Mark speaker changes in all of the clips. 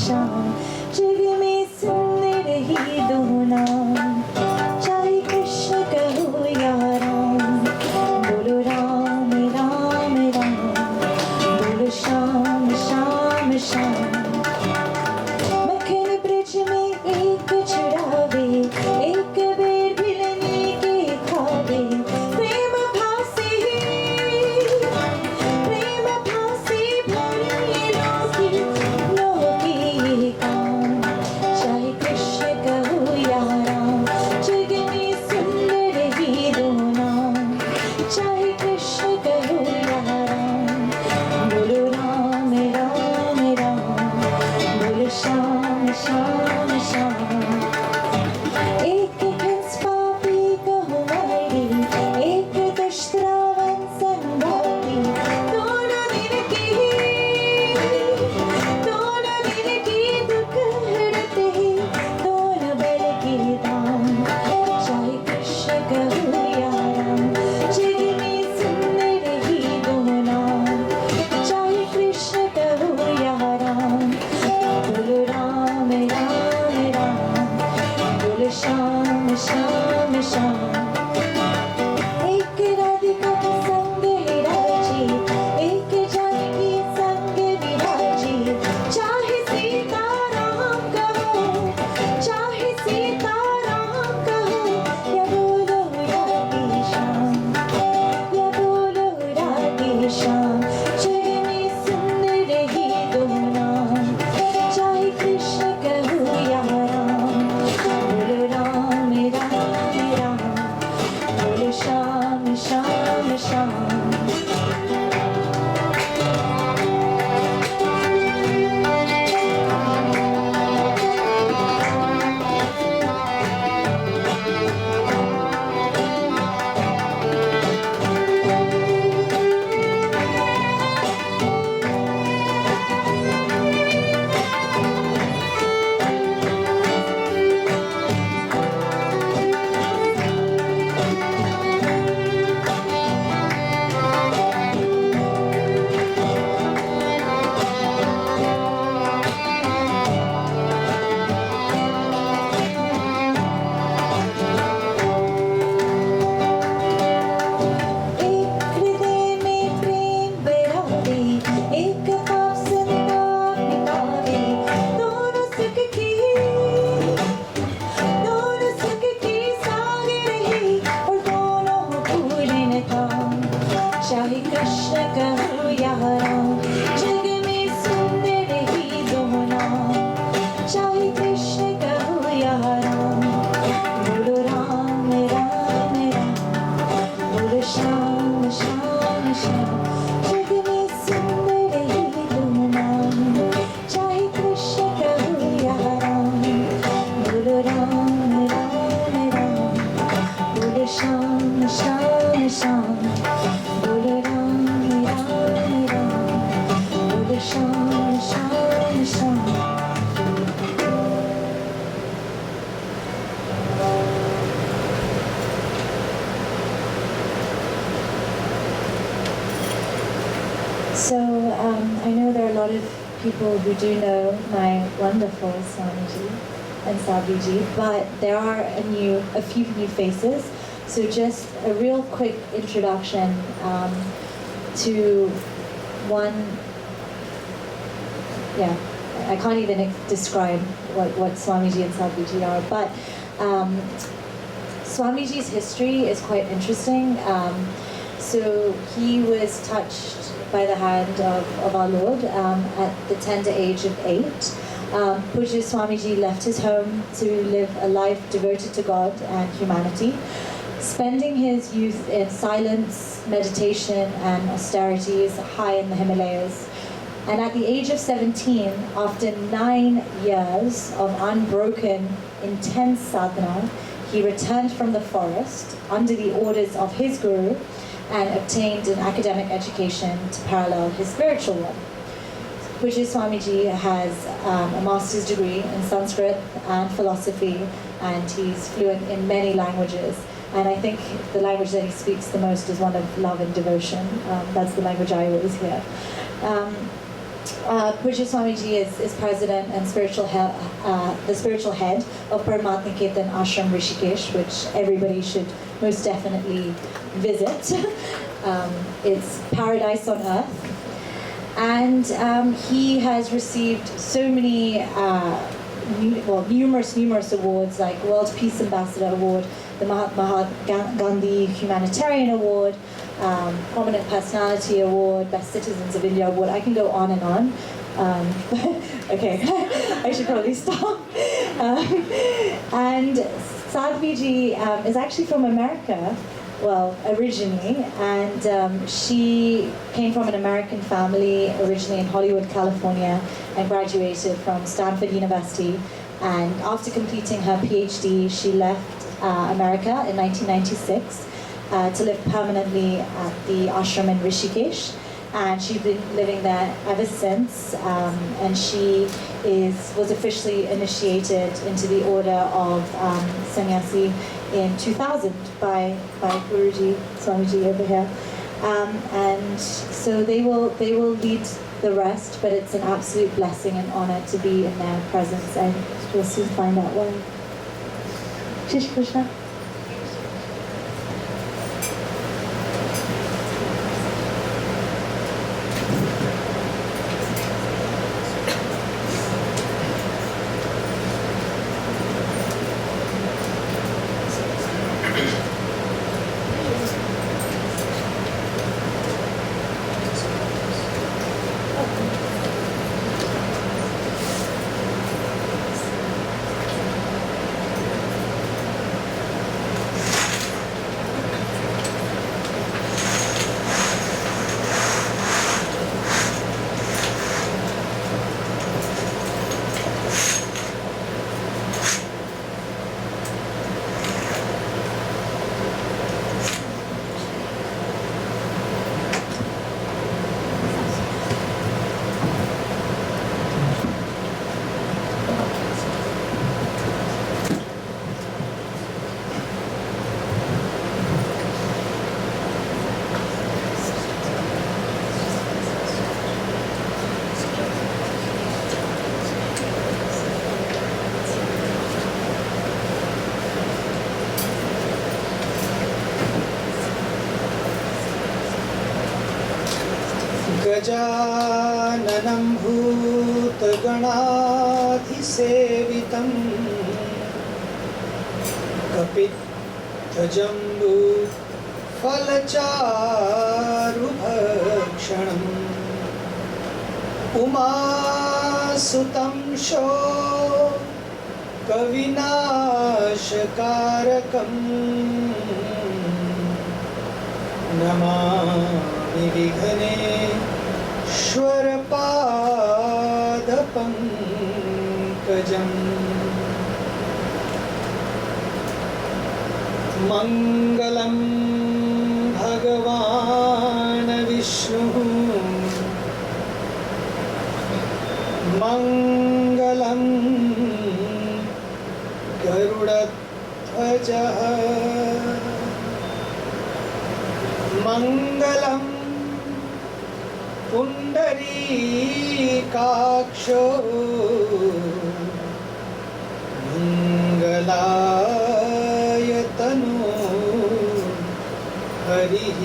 Speaker 1: शाम जग में सुंदर ही दो नाम चाहे कृष्ण कहो या राम बोलो राम राम राम बोलो श्याम श्याम श्याम मक्खन ब्रज में एक चढ़ावे एक बेर भिलने के खावे प्रेम भासे भरे लोकी काम चाहे कृष्ण कहो या राम जग में सुंदर ही दो नाम चाहे कृष्ण कहो या राम बोलो राम राम राम बोलो श्याम श्याम श्याम एक कंस पापी कहो मारी एक दुष्ट रावण संभाली दोनों दिन की दुख हरते दोनों बल के दाम चाहे कृष्ण कहो या राम जग में सुंदर ही दो नाम चाहे कृष्ण कहो या राम बोलो राम राम राम बोलो श्याम श्याम श्याम एक राधिका के संग विराजी एक जानकी संग विराजी चाहे सीता राम कहो या बोलो राधे श्याम जग में सुंदर ही दो नाम चाहे कृष्ण कहो या राम बोलो राम राम राम बोलो श्याम श्याम श्याम एक हृदय में प्रेम बढ़ावे एक पाप संताप मिटावे दोनों सुख की साग रहे और दोनों पूर्ण काम चाहे कृष्ण कहो या राम जग में सुंदर ही दो नाम चाहे कृष्ण कहो या राम बोलो राम राम राम बोलो श्याम श्याम श्याम जग में सुंदर ही दो नाम चाहे कृष्ण कहो या राम बोलो राम राम राम बोलो श्याम श्याम श्याम बोलो राम राम राम बोलो Shyam Shyam Shyam So I know there are a lot of people who do know my wonderful Swamiji and Sadhviji, but there are a few new faces. So just a real quick introduction to one. Yeah, I can't even describe what Swamiji and Sadhviji are, but Swamiji's history is quite interesting. So he was touched by the hand of our Lord at the tender age of 8. Pujya Swamiji left his home to live a life devoted to God and humanity, spending his youth in silence, meditation, and austerities high in the Himalayas. And at the age of 17, after 9 years of unbroken, intense sadhana, he returned from the forest under the orders of his guru and obtained an academic education to parallel his spiritual one. Pujya Swamiji has a master's degree in Sanskrit and philosophy, and he's fluent in many languages. And I think the language that he speaks the most is one of love and devotion. That's the language I always hear. Pujya Swamiji is president and the spiritual head of Paramatma-Niketan Ashram Rishikesh, which everybody should most definitely visit. It's paradise on earth. And he has received so many, numerous awards, like World Peace Ambassador Award, the Mahatma Gandhi Humanitarian Award, Prominent Personality Award, Best Citizens of India Award. I can go on and on. Okay, I should probably stop. And Sadhvi is actually from America, well, originally, and she came from an American family, originally in Hollywood, California, and graduated from Stanford University. And after completing her PhD, she left America in 1996 to live permanently at the ashram in Rishikesh. And she's been living there ever since. And she was officially initiated into the order of sannyasi in 2000 by Guruji Swamiji over here. And so they will lead the rest, but it's an absolute blessing and honor to be in their presence, and we'll soon find out why. Shish Krishna.
Speaker 2: गजाननं भूतगणाधिसेवितं कपित्थजम्बूफलचारुभक्षणम् उमासुतं शोकविनाशकारकम् Namami विघ्नेश्वरपादपङ्कजम् मङ्गलं भगवान् विष्णुः मङ्गलं गरुडध्वजः मङ्गलं पुण्डरीकाक्षो मङ्गलायतनो हरिः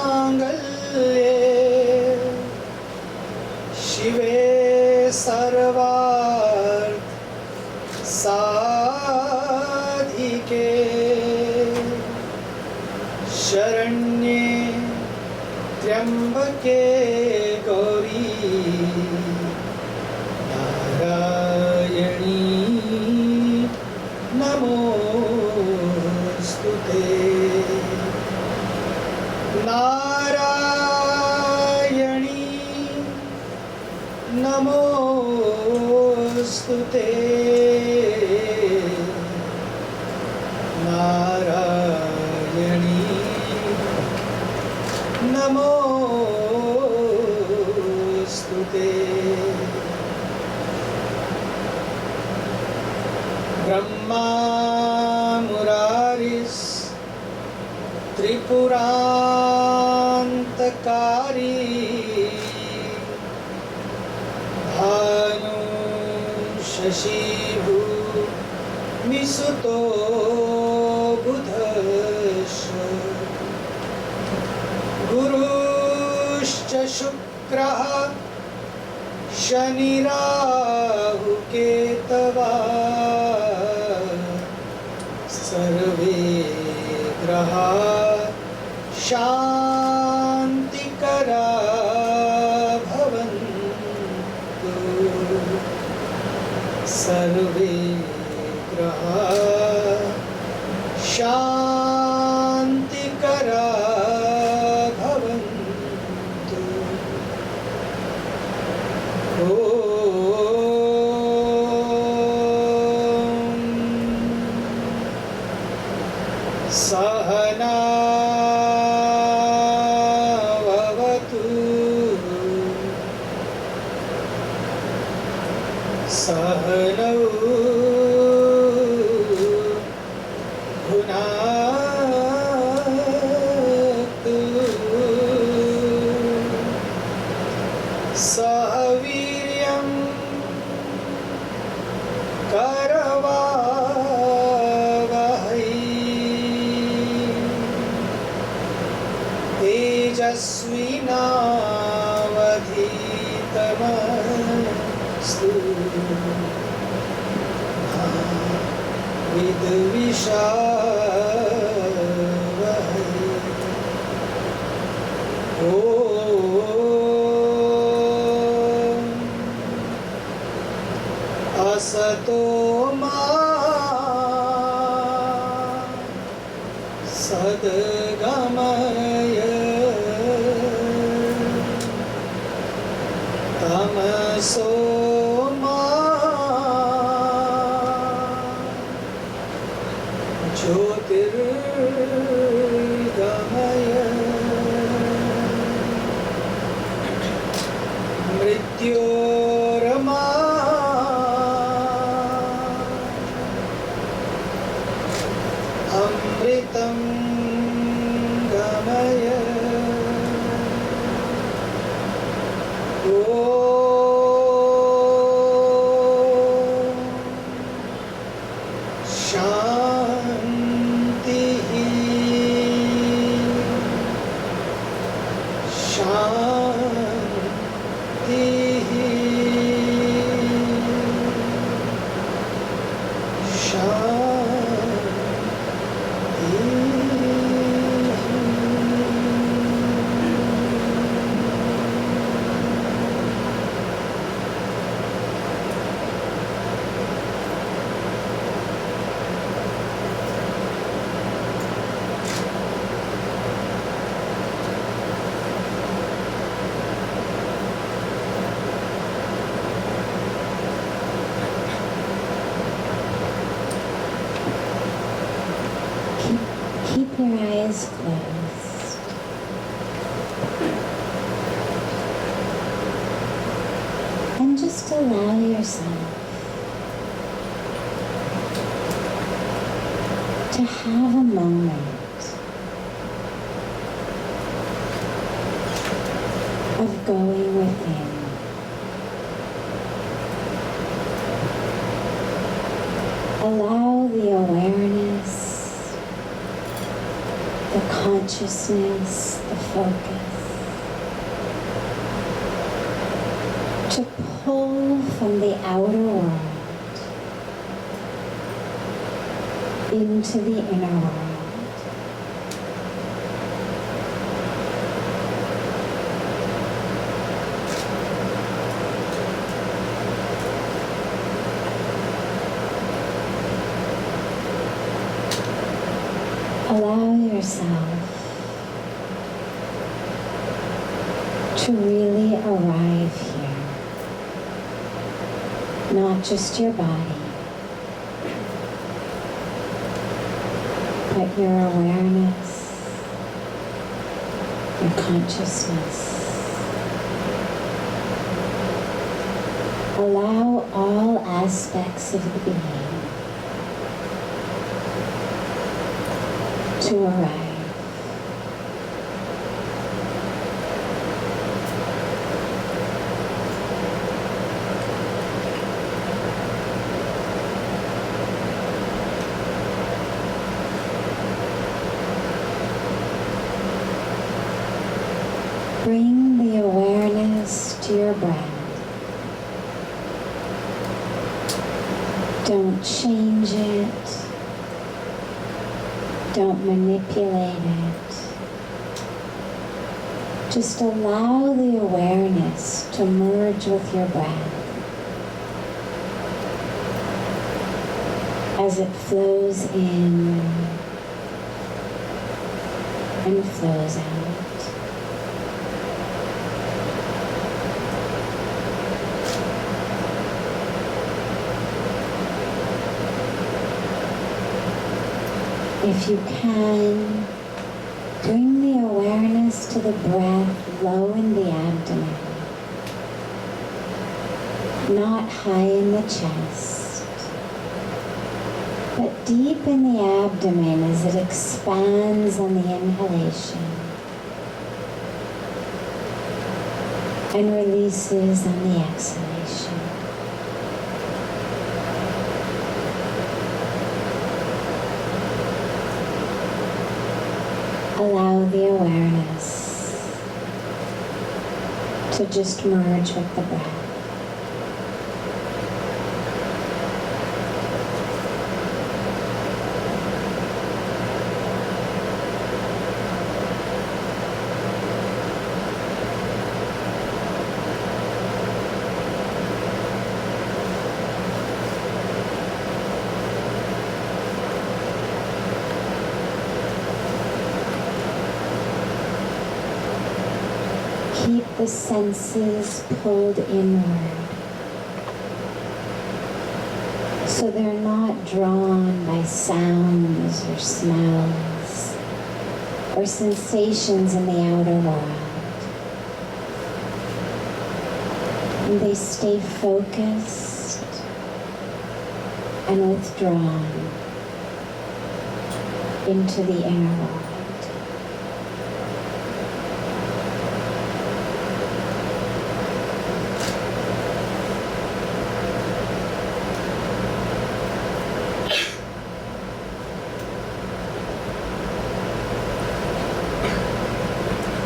Speaker 2: सर्वमङ्गलमाङ्गल्ये शिवे सर्वार्थ साधिके शरण्ये त्र्यंबके गौरी नारायणी नमोस्तुते नारायणी नमोस्तुते नारायणी नमोस्तुते ब्रह्मा मुरारिस् त्रिपुरान्तकारी भानु शशिभूमिसुतो बुधश्च गुरुश्च शुक्रः शनिराहुकेतवा सर्वे ग्रहा शान्तिकरा भवन्तु सर्वे ग्रहा शान्तिकरा भवन्तु सहना भवतु सहनौ भुनाक्तु सह वीर्यं करवावहै तेजस्विनावधीतमस्तु मा विद्विषावहै ॐ असतो मा सद्गमय तमसो मा ज्योतिर्गमय मृत्योर्मा अमृतं गमय ॐ शान्तिः शान्तिः
Speaker 1: Keep your eyes closed. And just allow yourself to have a moment of going within. Allow the awareness, the consciousness, the focus to pull from the outer world into the inner world. Allow yourself to really arrive here, not just your body, but your awareness, your consciousness. Allow all aspects of the being to arrive.
Speaker 3: Don't change it. Don't manipulate it. Just allow the awareness to merge with your breath as it flows in and flows out. If you can, bring the awareness to the breath low in the abdomen, not high in the chest, but deep in the abdomen as it expands on the inhalation and releases on the exhalation. Allow the awareness to just merge with the breath. Keep the senses pulled inward so they're not drawn by sounds or smells or sensations in the outer world. And they stay focused and withdrawn into the inner world.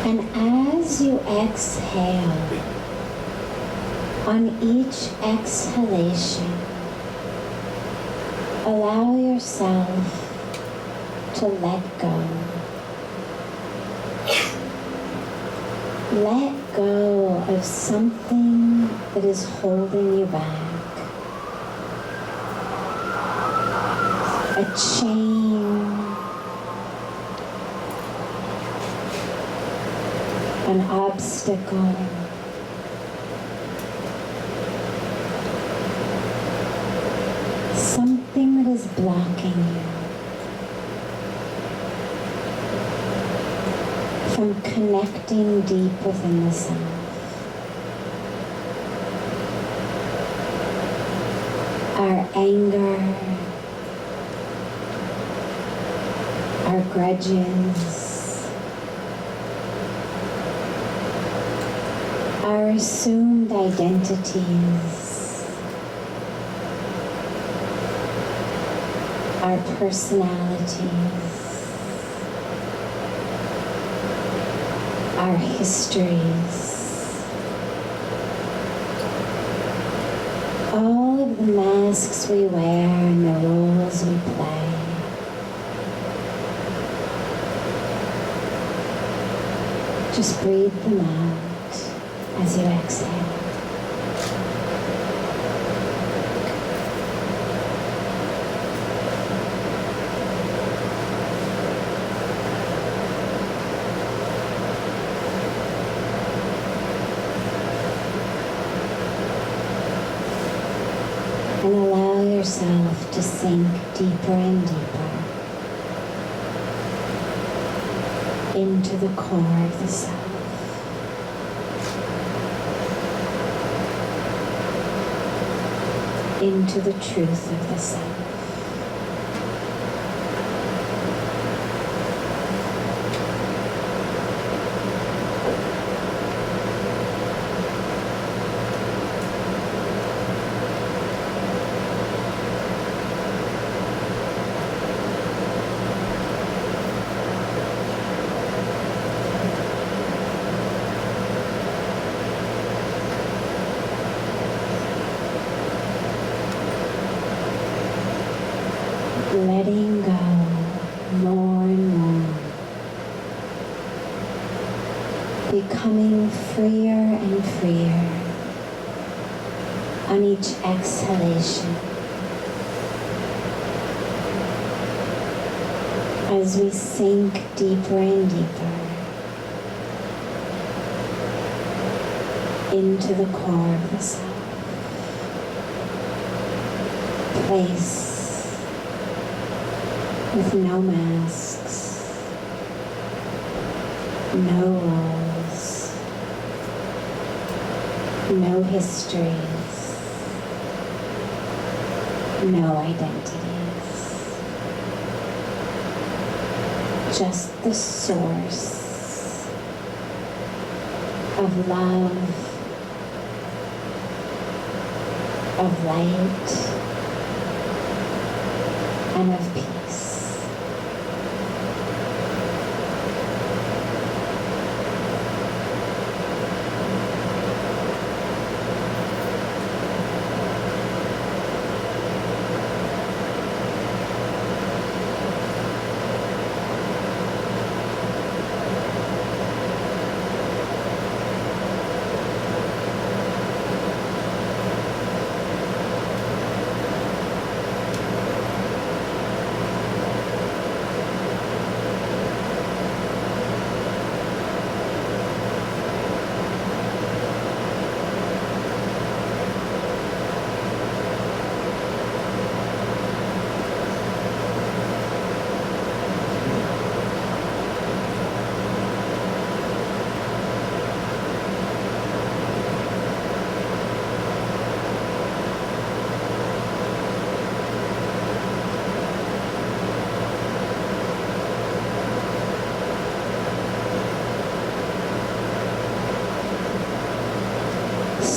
Speaker 3: And as you exhale, on each exhalation, allow yourself to let go. Let go of something that is holding you back. A chain, an obstacle, something that is blocking you from connecting deep within the self. Our anger, our grudges, our assumed identities, our personalities, our histories, all of the masks we wear and the roles we play. Just breathe them out as you exhale. And allow yourself to sink deeper and deeper into the core of the self. Into the truth of the self. more and more, becoming freer and freer on each exhalation as we sink deeper and deeper into the core of the self. Place with no masks, no roles, no histories, no identities. Just the source of love, of light, and of peace.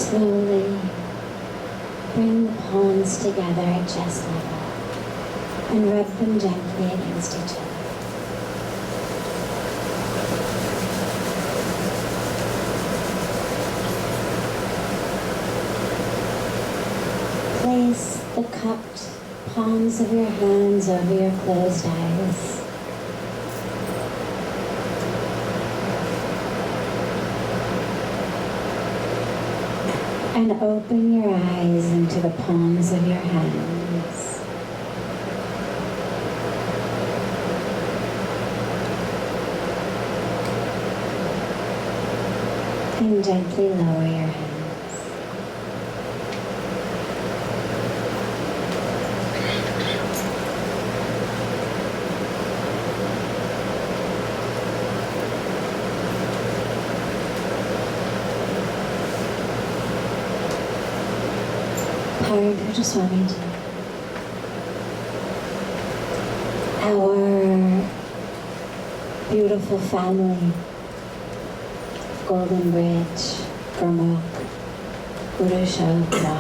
Speaker 3: Slowly bring the palms together at chest level and rub them gently against each other. Place the cupped palms of your hands over your closed eyes. And open your eyes into the palms of your hands. And gently lower your hands. Pujya Swamiji. Our beautiful family, Golden Bridge, Gurmukh, Guru Shabda,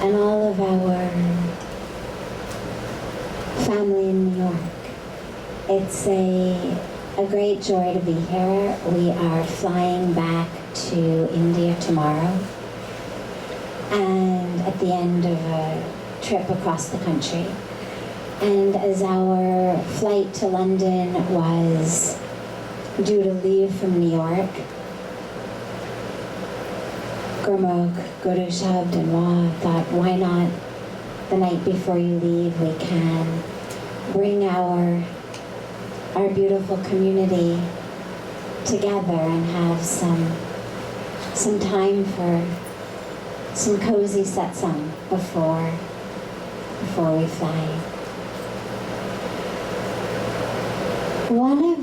Speaker 3: and all of our family in New York. It's a great joy to be here. We are flying back to India tomorrow, and at the end of a trip across the country. And as our flight to London was due to leave from New York, Gurmukh, Guru Shabda and Wa thought, why not the night before you leave we can bring our beautiful community together and have some time for some cozy satsang before we fly. One of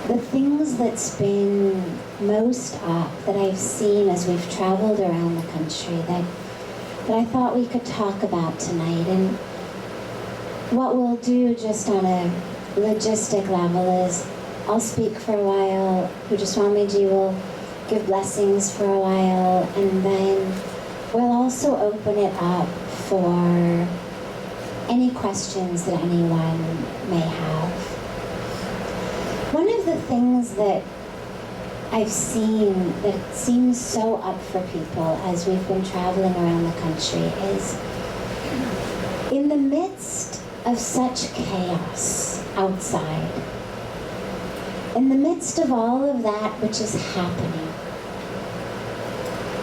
Speaker 3: the things that's been most up that I've seen as we've traveled around the country that I thought we could talk about tonight, and what we'll do just on a logistic level is I'll speak for a while, Pujya Swamiji will give blessings for a while, and then we'll also open it up for any questions that anyone may have. One of the things that I've seen that seems so up for people as we've been traveling around the country is in the midst of such chaos outside. In the midst of all of that which is happening,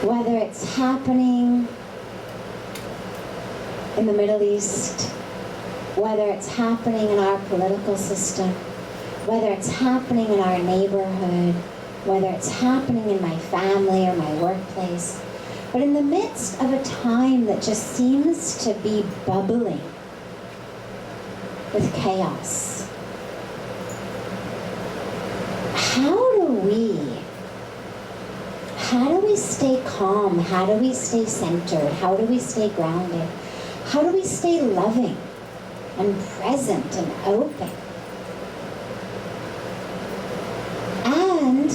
Speaker 3: whether it's happening in the Middle East, whether it's happening in our political system, whether it's happening in our neighborhood, whether it's happening in my family or my workplace, but in the midst of a time that just seems to be bubbling with chaos, how do we stay calm? How do we stay centered? How do we stay grounded? How do we stay loving and present and open? And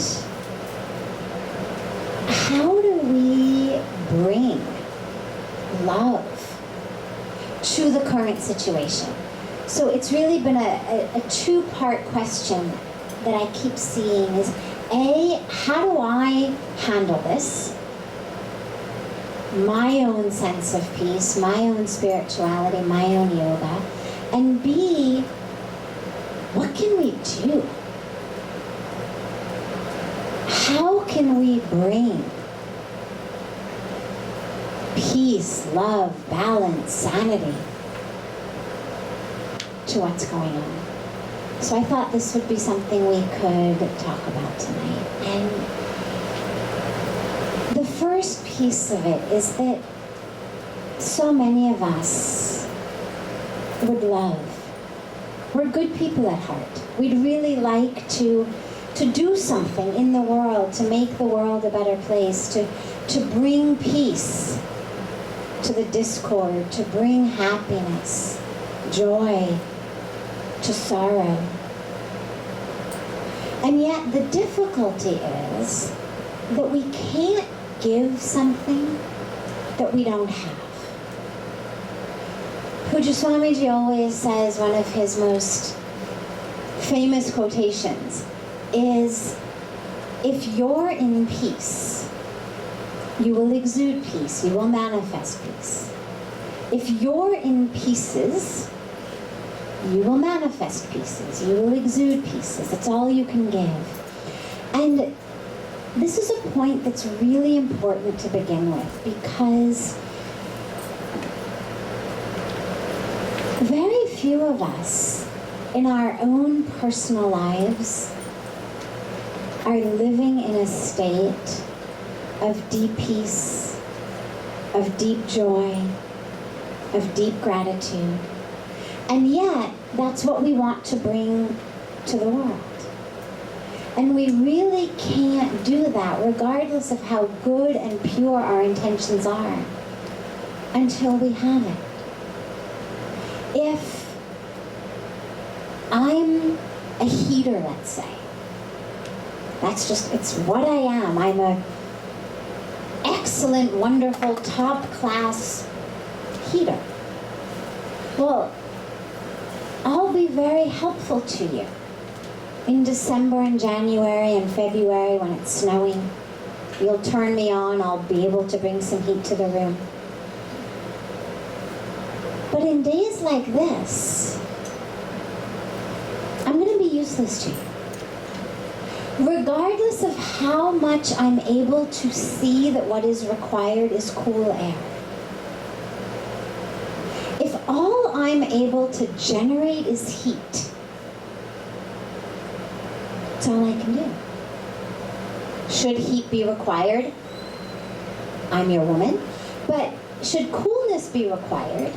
Speaker 3: how do we bring love to the current situation? So it's really been a two-part question that I keep seeing is, A, how do I handle this? My own sense of peace, my own spirituality, my own yoga. And B, what can we do? How can we bring peace, love, balance, sanity to what's going on? So I thought this would be something we could talk about tonight. And the first piece of it is that so many of us would love. We're good people at heart. We'd really like to do something in the world, to make the world a better place, to bring peace to the discord, to bring happiness, joy, to sorrow. And yet the difficulty is that we can't give something that we don't have. Pujya Swamiji always says, one of his most famous quotations is, if you're in peace, you will exude peace, you will manifest peace. If you're in pieces, you will manifest pieces, you will exude pieces. That's all you can give. And this is a point that's really important to begin with, because very few of us in our own personal lives are living in a state of deep peace, of deep joy, of deep gratitude. And yet, that's what we want to bring to the world. And we really can't do that, regardless of how good and pure our intentions are, until we have it. If I'm a heater, let's say, it's what I am. I'm a excellent, wonderful, top-class heater. Well, I'll be very helpful to you in December and January and February when it's snowing. You'll turn me on, I'll be able to bring some heat to the room. But in days like this, I'm going to be useless to you. Regardless of how much I'm able to see that what is required is cool air. If all I'm able to generate is heat, that's all I can do. Should heat be required? I'm your woman. But should coolness be required?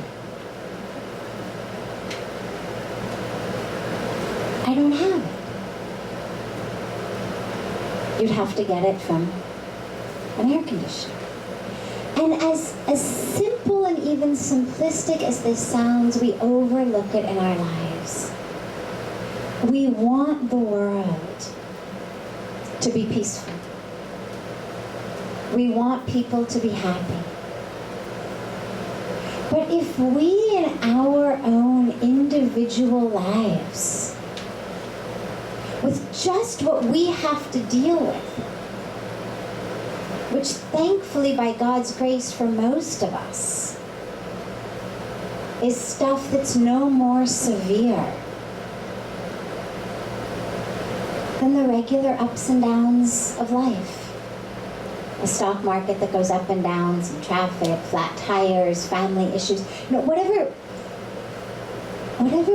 Speaker 3: I don't have it. You'd have to get it from an air conditioner. And as simple and even simplistic as this sounds, we overlook it in our lives. We want the world to be peaceful. We want people to be happy. But if we in our own individual lives, with just what we have to deal with, which thankfully by God's grace for most of us is stuff that's no more severe than the regular ups and downs of life. A stock market that goes up and down, some traffic, flat tires, family issues, whatever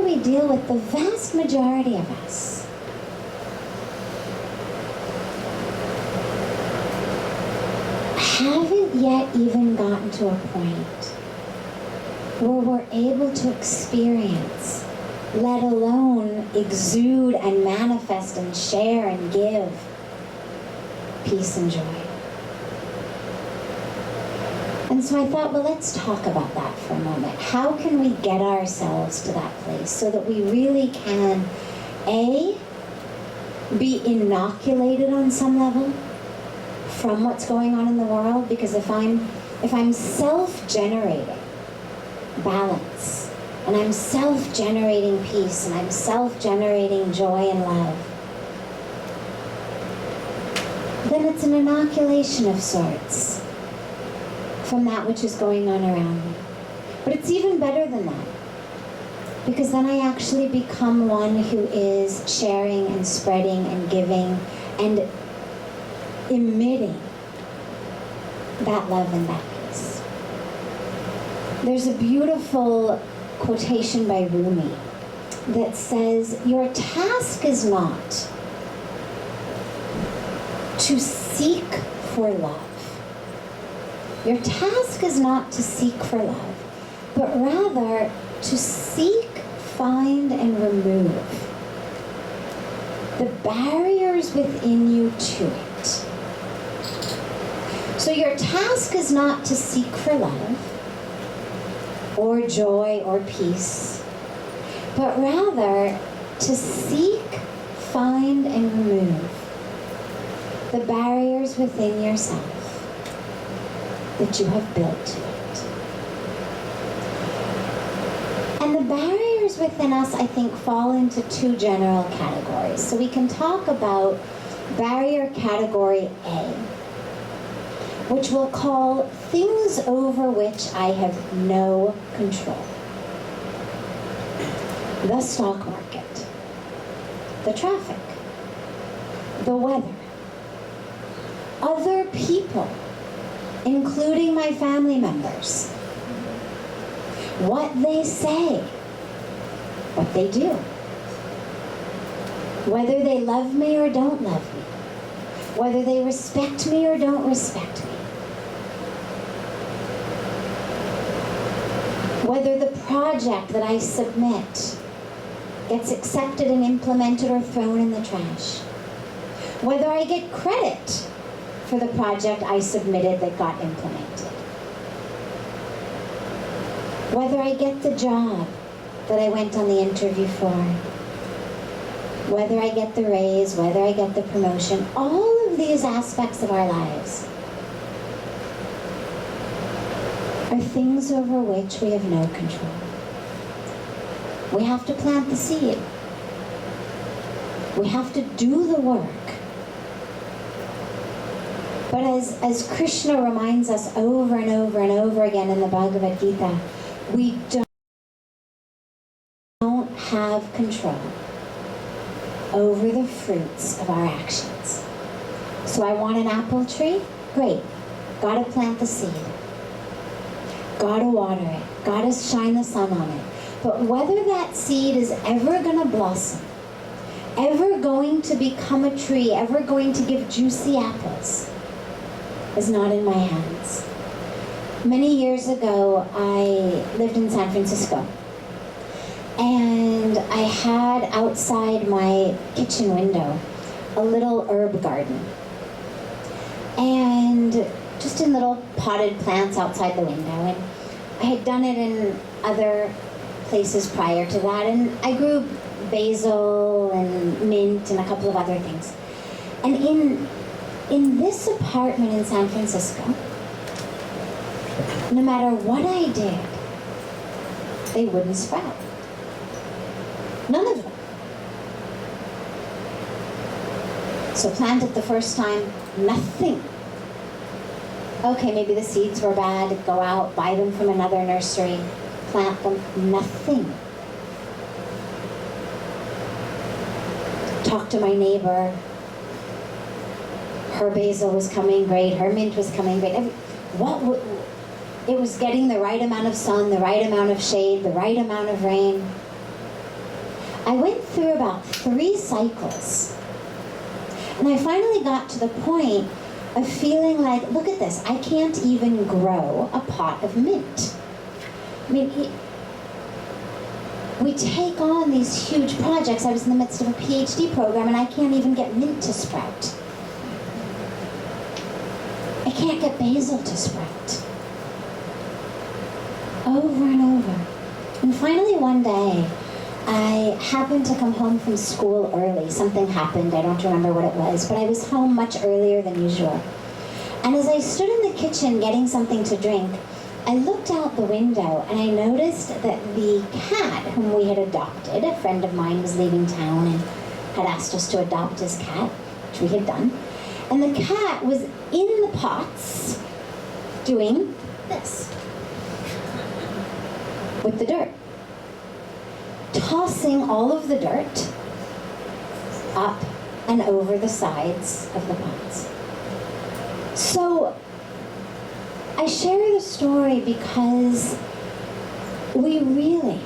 Speaker 3: we deal with, the vast majority of us haven't yet even gotten to a point where we're able to experience, let alone exude and manifest and share and give peace and joy. And so I thought, well, let's talk about that for a moment. How can we get ourselves to that place so that we really can, A, be inoculated on some level from what's going on in the world? Because if I'm self-generating balance, and I'm self-generating peace, and I'm self-generating joy and love, then it's an inoculation of sorts from that which is going on around me. But it's even better than that, because then I actually become one who is sharing and spreading and giving and emitting that love and that peace. There's a beautiful quotation by Rumi that says, your task is not to seek for love. Your task is not to seek for love, but rather to seek, find, and remove the barriers within you to it. So your task is not to seek for love, or joy, or peace, but rather to seek, find, and remove the barriers within yourself that you have built to it. And the barriers within us, I think, fall into two general categories. So we can talk about barrier category A, which we'll call things over which I have no control. The stock market, the traffic, the weather, other people, including my family members, what they say, what they do, whether they love me or don't love me, whether they respect me or don't respect me, whether the project that I submit gets accepted and implemented or thrown in the trash, whether I get credit for the project I submitted that got implemented, whether I get the job that I went on the interview for, whether I get the raise, whether I get the promotion, all of these aspects of our lives are things over which we have no control. We have to plant the seed. We have to do the work. But as Krishna reminds us over and over and over again in the Bhagavad Gita, we don't have control over the fruits of our actions. So I want an apple tree? Great. Gotta plant the seed. Gotta water it. Gotta shine the sun on it. But whether that seed is ever gonna blossom, ever going to become a tree, ever going to give juicy apples, is not in my hands. Many years ago, I lived in San Francisco, and I had outside my kitchen window a little herb garden, and just in little potted plants outside the window. And I had done it in other places prior to that, and I grew basil and mint and a couple of other things. And in this apartment in San Francisco, no matter what I did, they wouldn't sprout. None of them. So planted the first time, nothing. Okay, maybe the seeds were bad, go out, buy them from another nursery. plant them, nothing. Talked to my neighbor. Her basil was coming great, her mint was coming great. It was getting the right amount of sun, the right amount of shade, the right amount of rain. I went through about 3 cycles. And I finally got to the point of feeling like, look at this, I can't even grow a pot of mint. I mean, we take on these huge projects. I was in the midst of a PhD program and I can't even get mint to sprout. I can't get basil to sprout. Over and over. And finally one day, I happened to come home from school early. Something happened, I don't remember what it was, but I was home much earlier than usual. And as I stood in the kitchen getting something to drink, I looked out the window and I noticed that the cat whom we had adopted, a friend of mine was leaving town and had asked us to adopt his cat, which we had done. And the cat was in the pots doing this with the dirt, tossing all of the dirt up and over the sides of the pots. So I share the story because we really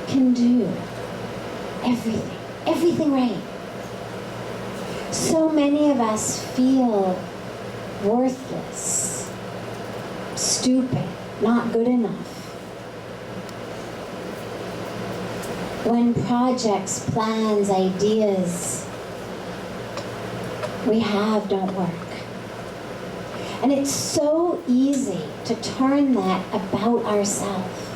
Speaker 3: can do everything right. So many of us feel worthless, stupid, not good enough. When projects, plans, ideas we have don't work. And it's so easy to turn that about ourselves,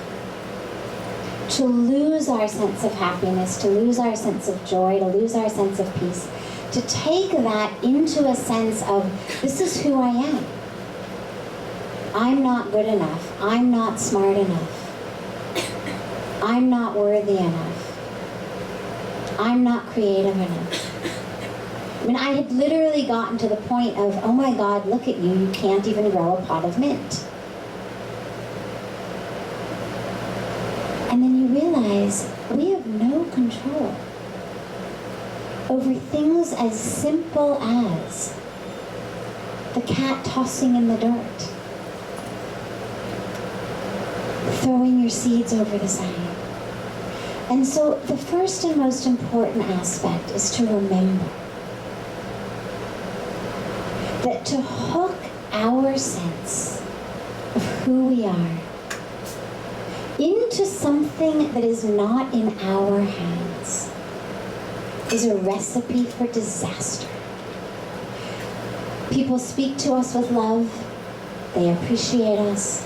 Speaker 3: to lose our sense of happiness, to lose our sense of joy, to lose our sense of peace, to take that into a sense of, this is who I am. I'm not good enough. I'm not smart enough. I'm not worthy enough. I'm not creative enough. I mean, I had literally gotten to the point of, oh my God, look at you, you can't even grow a pot of mint. And then you realize we have no control over things as simple as the cat tossing in the dirt, throwing your seeds over the side. And so the first and most important aspect is to remember that to hook our sense of who we are into something that is not in our hands is a recipe for disaster. People speak to us with love, they appreciate us,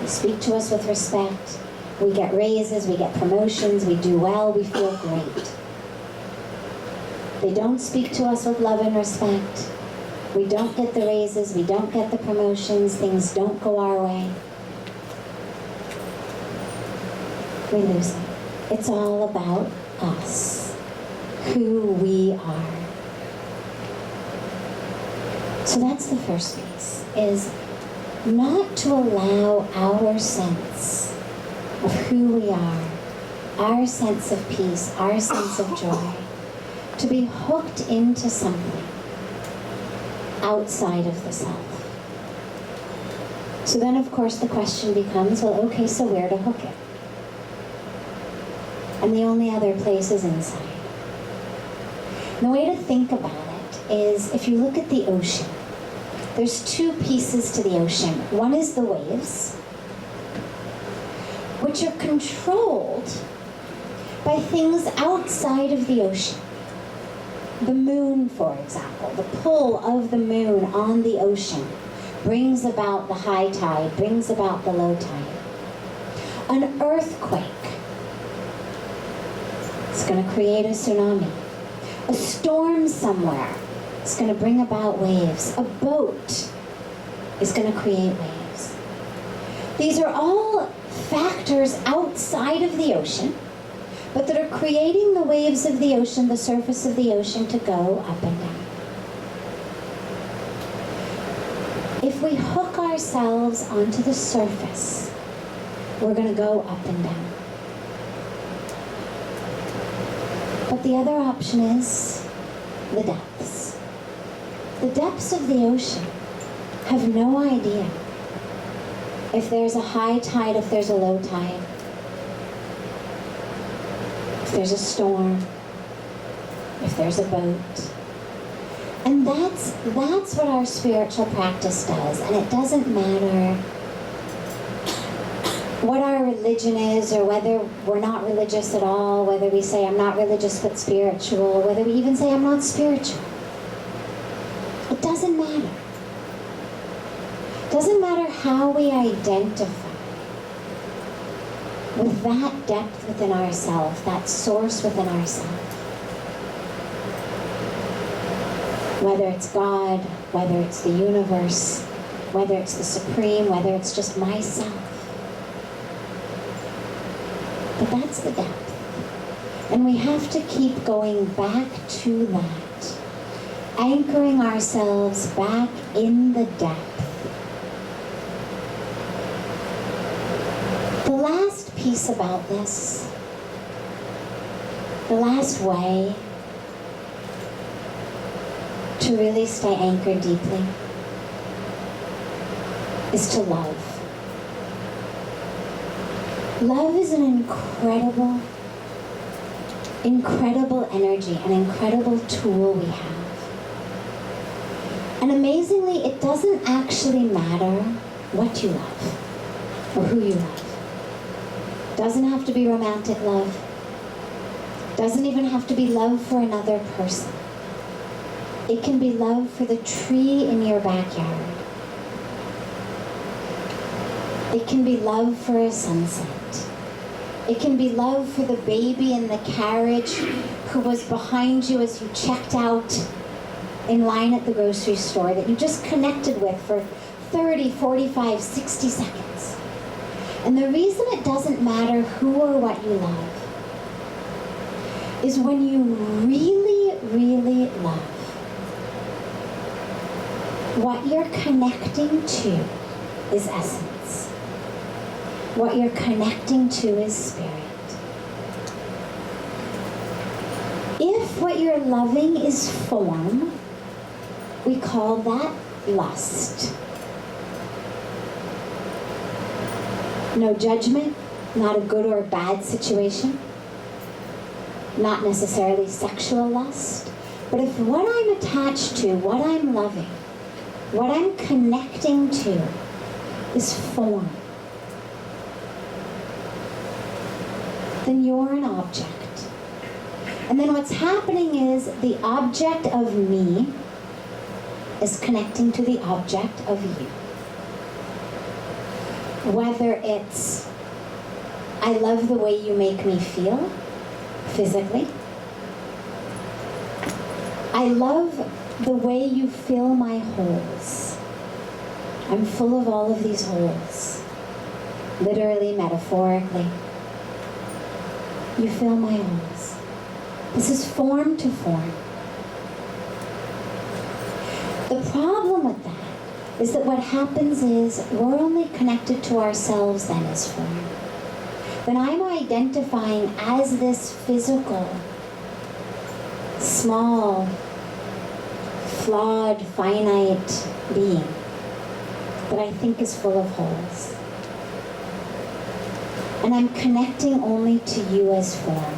Speaker 3: they speak to us with respect, we get raises, we get promotions, we do well, we feel great. They don't speak to us with love and respect. We don't get the raises, we don't get the promotions, things don't go our way. We lose it. It's all about us, who we are. So that's the first piece, is not to allow our sense of who we are, our sense of peace, our sense of joy, to be hooked into something outside of the self. So then, of course, the question becomes, well, okay, so where to hook it? And the only other place is inside. And the way to think about it is, if you look at the ocean, there's 2 pieces to the ocean. One is the waves, which are controlled by things outside of the ocean. The moon, for example, the pull of the moon on the ocean brings about the high tide, brings about the low tide. An earthquake is going to create a tsunami. A storm somewhere is going to bring about waves. A boat is going to create waves. These are all factors outside of the ocean, but that are creating the waves of the ocean, the surface of the ocean, to go up and down. If we hook ourselves onto the surface We're going to go up and down. But the other option is the depths. The depths of the ocean have no idea if there's a high tide, if there's a low tide, if there's a storm, if there's a boat. And that's what our spiritual practice does. And it doesn't matter what our religion is, or whether we're not religious at all, whether we say I'm not religious but spiritual, whether we even say I'm not spiritual. It doesn't matter. It doesn't matter how we identify with that depth within ourselves, that source within ourselves. Whether it's God, whether it's the universe, whether it's the Supreme, whether it's just myself. But that's the depth. And we have to keep going back to that, anchoring ourselves back in the depth. The last piece about this, the last way to really stay anchored deeply, is to love. Love is an incredible, incredible energy, an incredible tool we have. And amazingly, it doesn't actually matter what you love or who you love. It doesn't have to be romantic love. It doesn't even have to be love for another person. It can be love for the tree in your backyard. It can be love for a sunset. It can be love for the baby in the carriage who was behind you as you checked out in line at the grocery store, that you just connected with for 30, 45, 60 seconds. And the reason it doesn't matter who or what you love is when you really, really love, what you're connecting to is essence. What you're connecting to is spirit. If what you're loving is form, we call that lust. No judgment, not a good or a bad situation, not necessarily sexual lust. But if what I'm attached to, what I'm loving, what I'm connecting to is form, then you're an object. And then what's happening is the object of me is connecting to the object of you. Whether it's, I love the way you make me feel physically. I love the way you fill my holes. I'm full of all of these holes. Literally, metaphorically. You fill my holes. This is form to form. The problem with that is that what happens is we're only connected to ourselves then as form. Then I'm identifying as this physical, small, flawed, finite being that I think is full of holes. And I'm connecting only to you as form.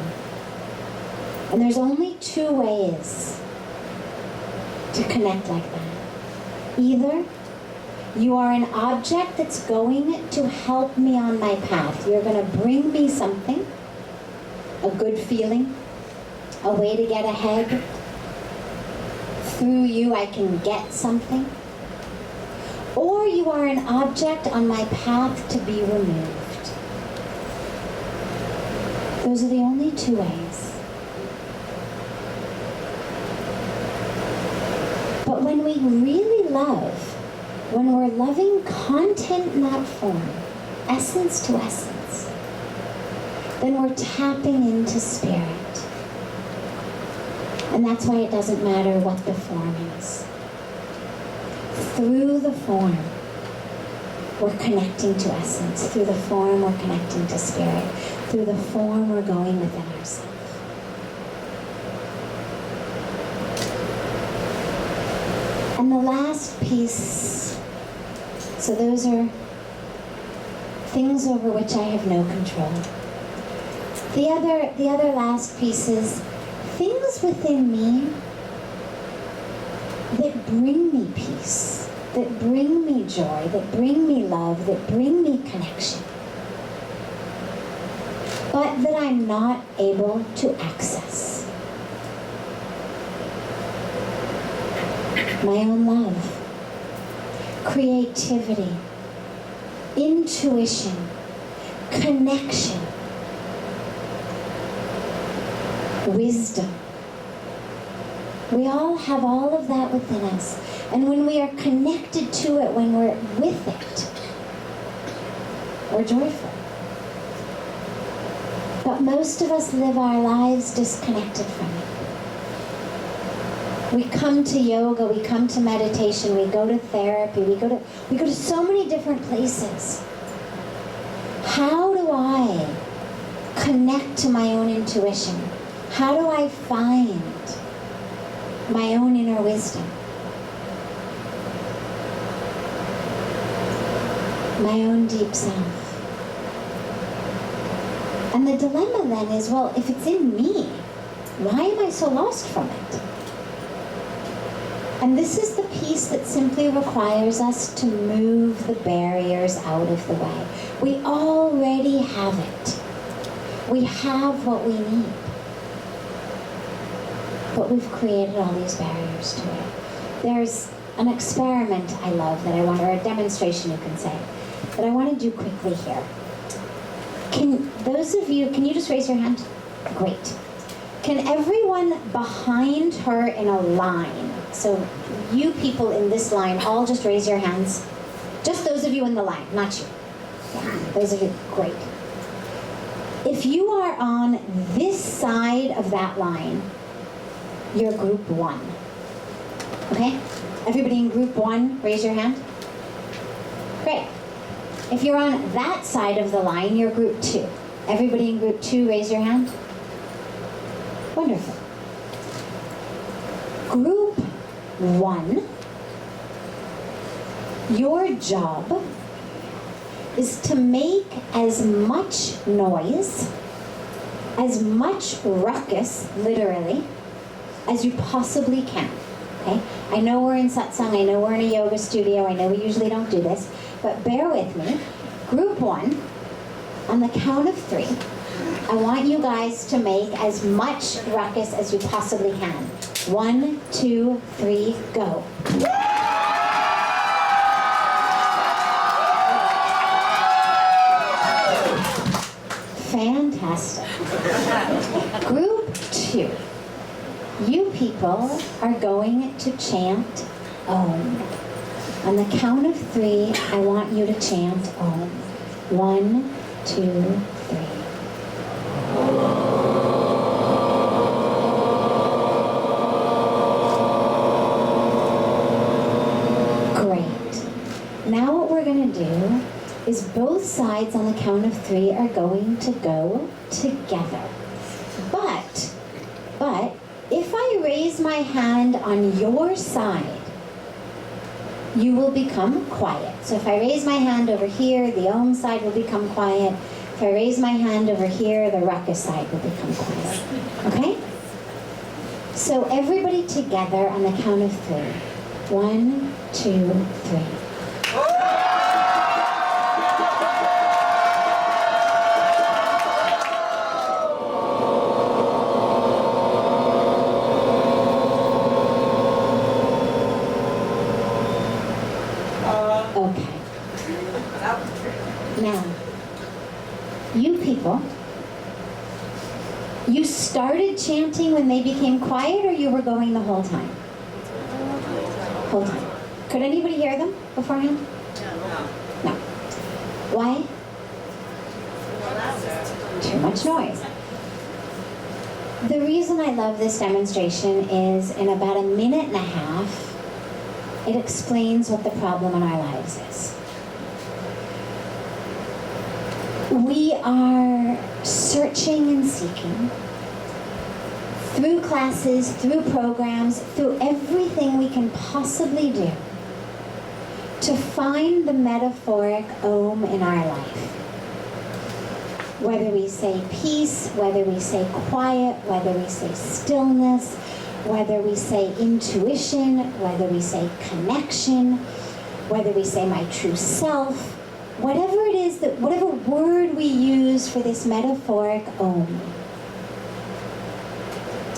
Speaker 3: And there's only two ways to connect like that. Either you are an object that's going to help me on my path. You're going to bring me something, a good feeling, a way to get ahead. Through you I can get something. Or you are an object on my path to be removed. Those are the only two ways. But when we really love, when we're loving content, not form, essence to essence, then we're tapping into spirit. And that's why it doesn't matter what the form is. Through the form, we're connecting to essence. Through the form, we're connecting to spirit. Through the form, we're going within ourselves. And the last piece, so those are things over which I have no control. The other last piece is things within me that bring me peace, that bring me joy, that bring me love, that bring me connection, but that I'm not able to access. My own love, creativity, intuition, connection, wisdom. We all have all of that within us. And when we are connected to it, when we're with it, we're joyful. But most of us live our lives disconnected from it. We come to yoga, we come to meditation, we go to therapy, we go to so many different places. How do I connect to my own intuition? How do I find my own inner wisdom? My own deep self. And the dilemma then is, well, if it's in me, why am I so lost from it? And this is the piece that simply requires us to move the barriers out of the way. We already have it. We have what we need. But we've created all these barriers to it. There's an experiment I love that I want, or a demonstration you can say, that I want to do quickly here. Can those of you, can you just raise your hand? Great. Can everyone behind her in a line, so you people in this line, all just raise your hands. Just those of you in the line, not you. Yeah, those of you, great. If you are on this side of that line, you're group 1. Okay? Everybody in group 1, raise your hand. Great. If you're on that side of the line, you're group 2. Everybody in group 2, raise your hand. Wonderful. Group 1, your job is to make as much noise, as much ruckus, literally, as you possibly can. Okay? I know we're in satsang, I know we're in a yoga studio, I know we usually don't do this, but bear with me. Group 1, on the count of 3, I want you guys to make as much ruckus as you possibly can. 1, 2, 3, go. Fantastic. Group 2, you people are going to chant Om. On the count of 3, I want you to chant Om. 1, 2, 3. Now what we're going to do is both sides on the count of 3 are going to go together. But if I raise my hand on your side, you will become quiet. So if I raise my hand over here, the Om side will become quiet. If I raise my hand over here, the ruckus side will become quiet. Okay? So everybody together on the count of 3. 1, 2, 3. Okay. Now, you people, you started chanting when they became quiet, or you were going the whole time? Whole time. Could anybody hear them beforehand? No. Why? Too much noise. The reason I love this demonstration is in about a minute and a half, it explains what the problem in our lives is. We are searching and seeking through classes, through programs, through everything we can possibly do to find the metaphoric Om in our life. Whether we say peace, whether we say quiet, whether we say stillness, whether we say intuition, whether we say connection, whether we say my true self, whatever it is that, whatever word we use for this metaphoric Om,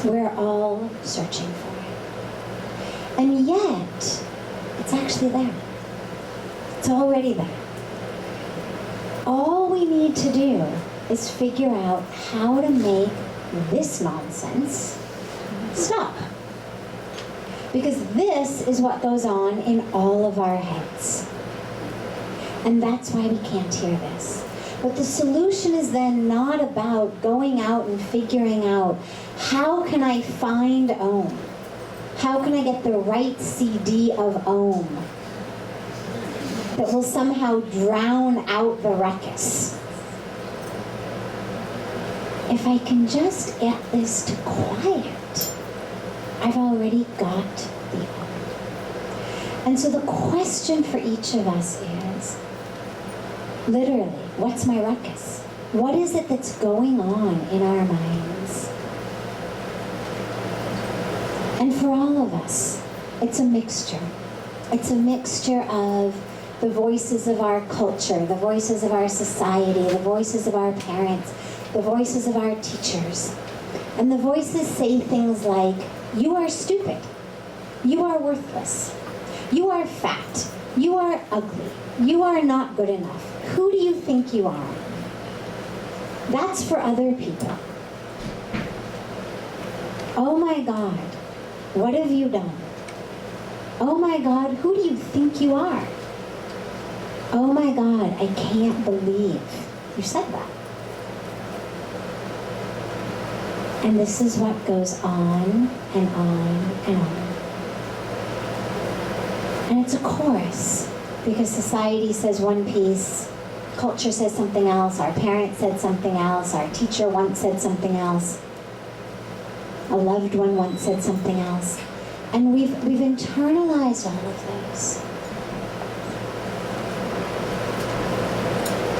Speaker 3: we're all searching for it. And yet, it's actually there. It's already there. All we need to do is figure out how to make this nonsense stop. Because this is what goes on in all of our heads. And that's why we can't hear this. But the solution is then not about going out and figuring out, how can I find Om? How can I get the right CD of Om that will somehow drown out the ruckus? If I can just get this to quiet, I've already got the Om. And so the question for each of us is, literally, what's my ruckus? What is it that's going on in our minds? And for all of us, it's a mixture. It's a mixture of the voices of our culture, the voices of our society, the voices of our parents, the voices of our teachers. And the voices say things like, you are stupid, you are worthless, you are fat, you are ugly, you are not good enough. Who do you think you are? That's for other people. Oh my God, what have you done? Oh my God, who do you think you are? Oh my God, I can't believe you said that. And this is what goes on and on and on. And it's a chorus, because society says one piece, culture says something else, our parents said something else, our teacher once said something else, a loved one once said something else. And we've internalized all of those.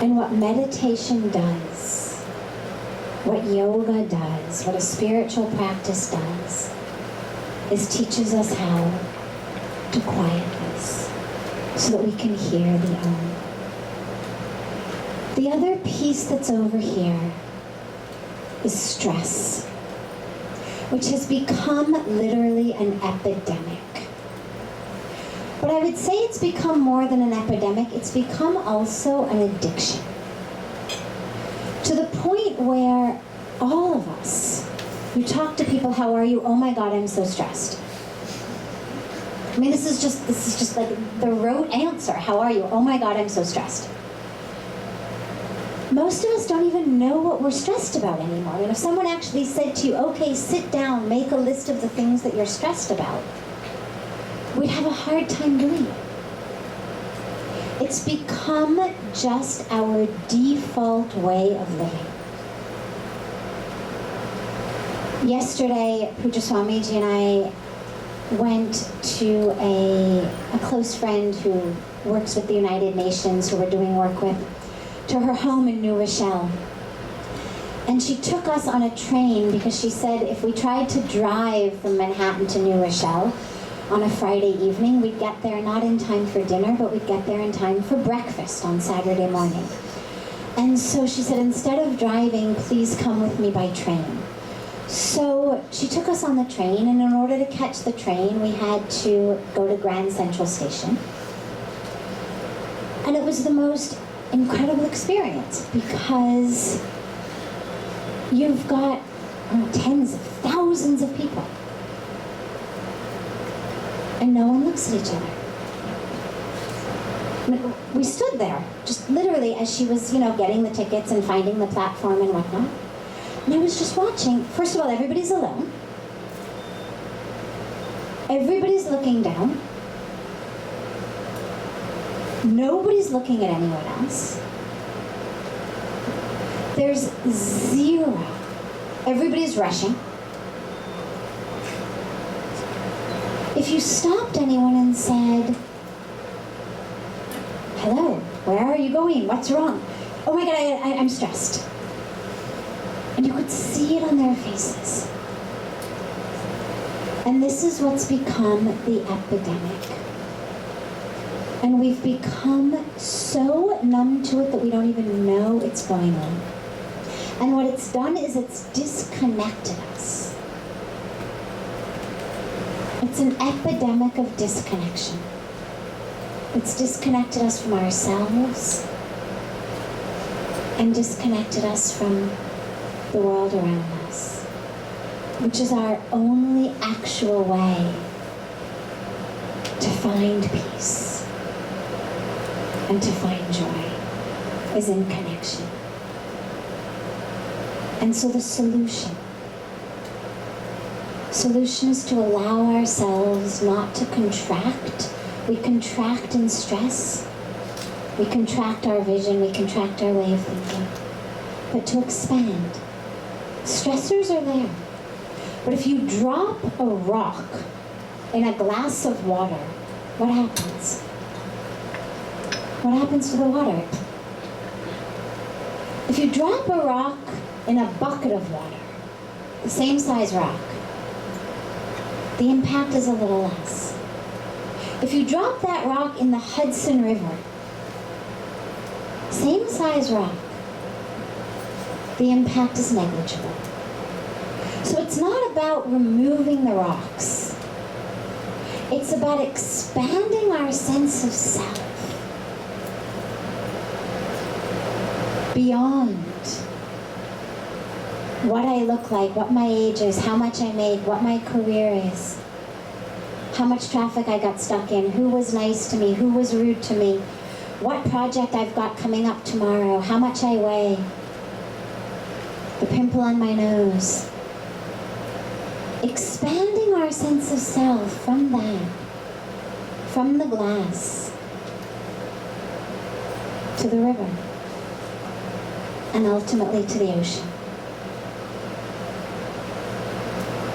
Speaker 3: And what meditation does, what yoga does, what a spiritual practice does, is teaches us how to quiet this so that we can hear the Om. The other piece that's over here is stress, which has become literally an epidemic. But I would say it's become more than an epidemic, it's become also an addiction. To the point where all of us, you talk to people, how are you? Oh my God, I'm so stressed. I mean, this is just like the rote answer. How are you? Oh my God, I'm so stressed. Most of us don't even know what we're stressed about anymore. And if someone actually said to you, okay, sit down, make a list of the things that you're stressed about, we'd have a hard time doing it. It's become just our default way of living. Yesterday, Pujya Swamiji and I went to a close friend who works with the United Nations, who we're doing work with, to her home in New Rochelle. And she took us on a train because she said if we tried to drive from Manhattan to New Rochelle on a Friday evening, we'd get there not in time for dinner, but we'd get there in time for breakfast on Saturday morning. And so she said, instead of driving, please come with me by train. So she took us on the train, and in order to catch the train, we had to go to Grand Central Station. And it was the most incredible experience because you've got tens of thousands of people, and no one looks at each other. We stood there, just literally as she was, getting the tickets and finding the platform and whatnot. And I was just watching. First of all, everybody's alone. Everybody's looking down. Nobody's looking at anyone else. There's zero. Everybody's rushing. If you stopped anyone and said, hello, where are you going? What's wrong? Oh my God, I'm stressed. And you could see it on their faces. And this is what's become the epidemic. And we've become so numb to it that we don't even know it's going on. And what it's done is it's disconnected us. It's an epidemic of disconnection. It's disconnected us from ourselves and disconnected us from the world around us, which is our only actual way to find peace and to find joy, is in connection. And so the solution is to allow ourselves not to contract. We contract in stress. We contract our vision. We contract our way of thinking. But to expand. Stressors are there. But if you drop a rock in a glass of water, what happens? What happens to the water? If you drop a rock in a bucket of water, the same size rock, the impact is a little less. If you drop that rock in the Hudson River, same size rock, the impact is negligible. So it's not about removing the rocks. It's about expanding our sense of self beyond what I look like, what my age is, how much I make, what my career is, how much traffic I got stuck in, who was nice to me, who was rude to me, what project I've got coming up tomorrow, how much I weigh, the pimple on my nose. Expanding our sense of self from that, from the glass to the river, and ultimately to the ocean.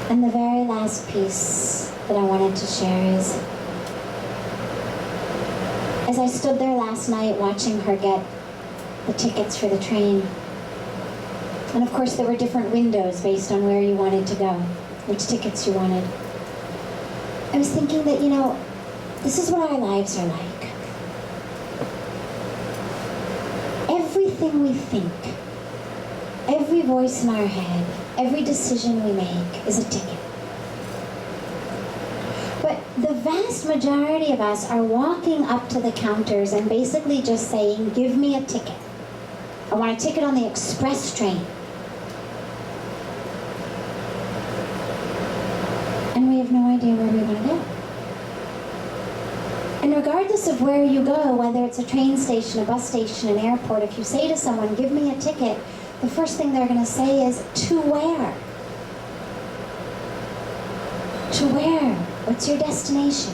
Speaker 3: And the very last piece that I wanted to share is, as I stood there last night watching her get the tickets for the train, and of course there were different windows based on where you wanted to go, which tickets you wanted. I was thinking that, this is what our lives are like. Everything we think, every voice in our head, every decision we make is a ticket. But the vast majority of us are walking up to the counters and basically just saying, give me a ticket. I want a ticket on the express train. And we have no idea where we want to go. And regardless of where you go, whether it's a train station, a bus station, an airport, if you say to someone, give me a ticket, the first thing they're going to say is, to where? To where? What's your destination?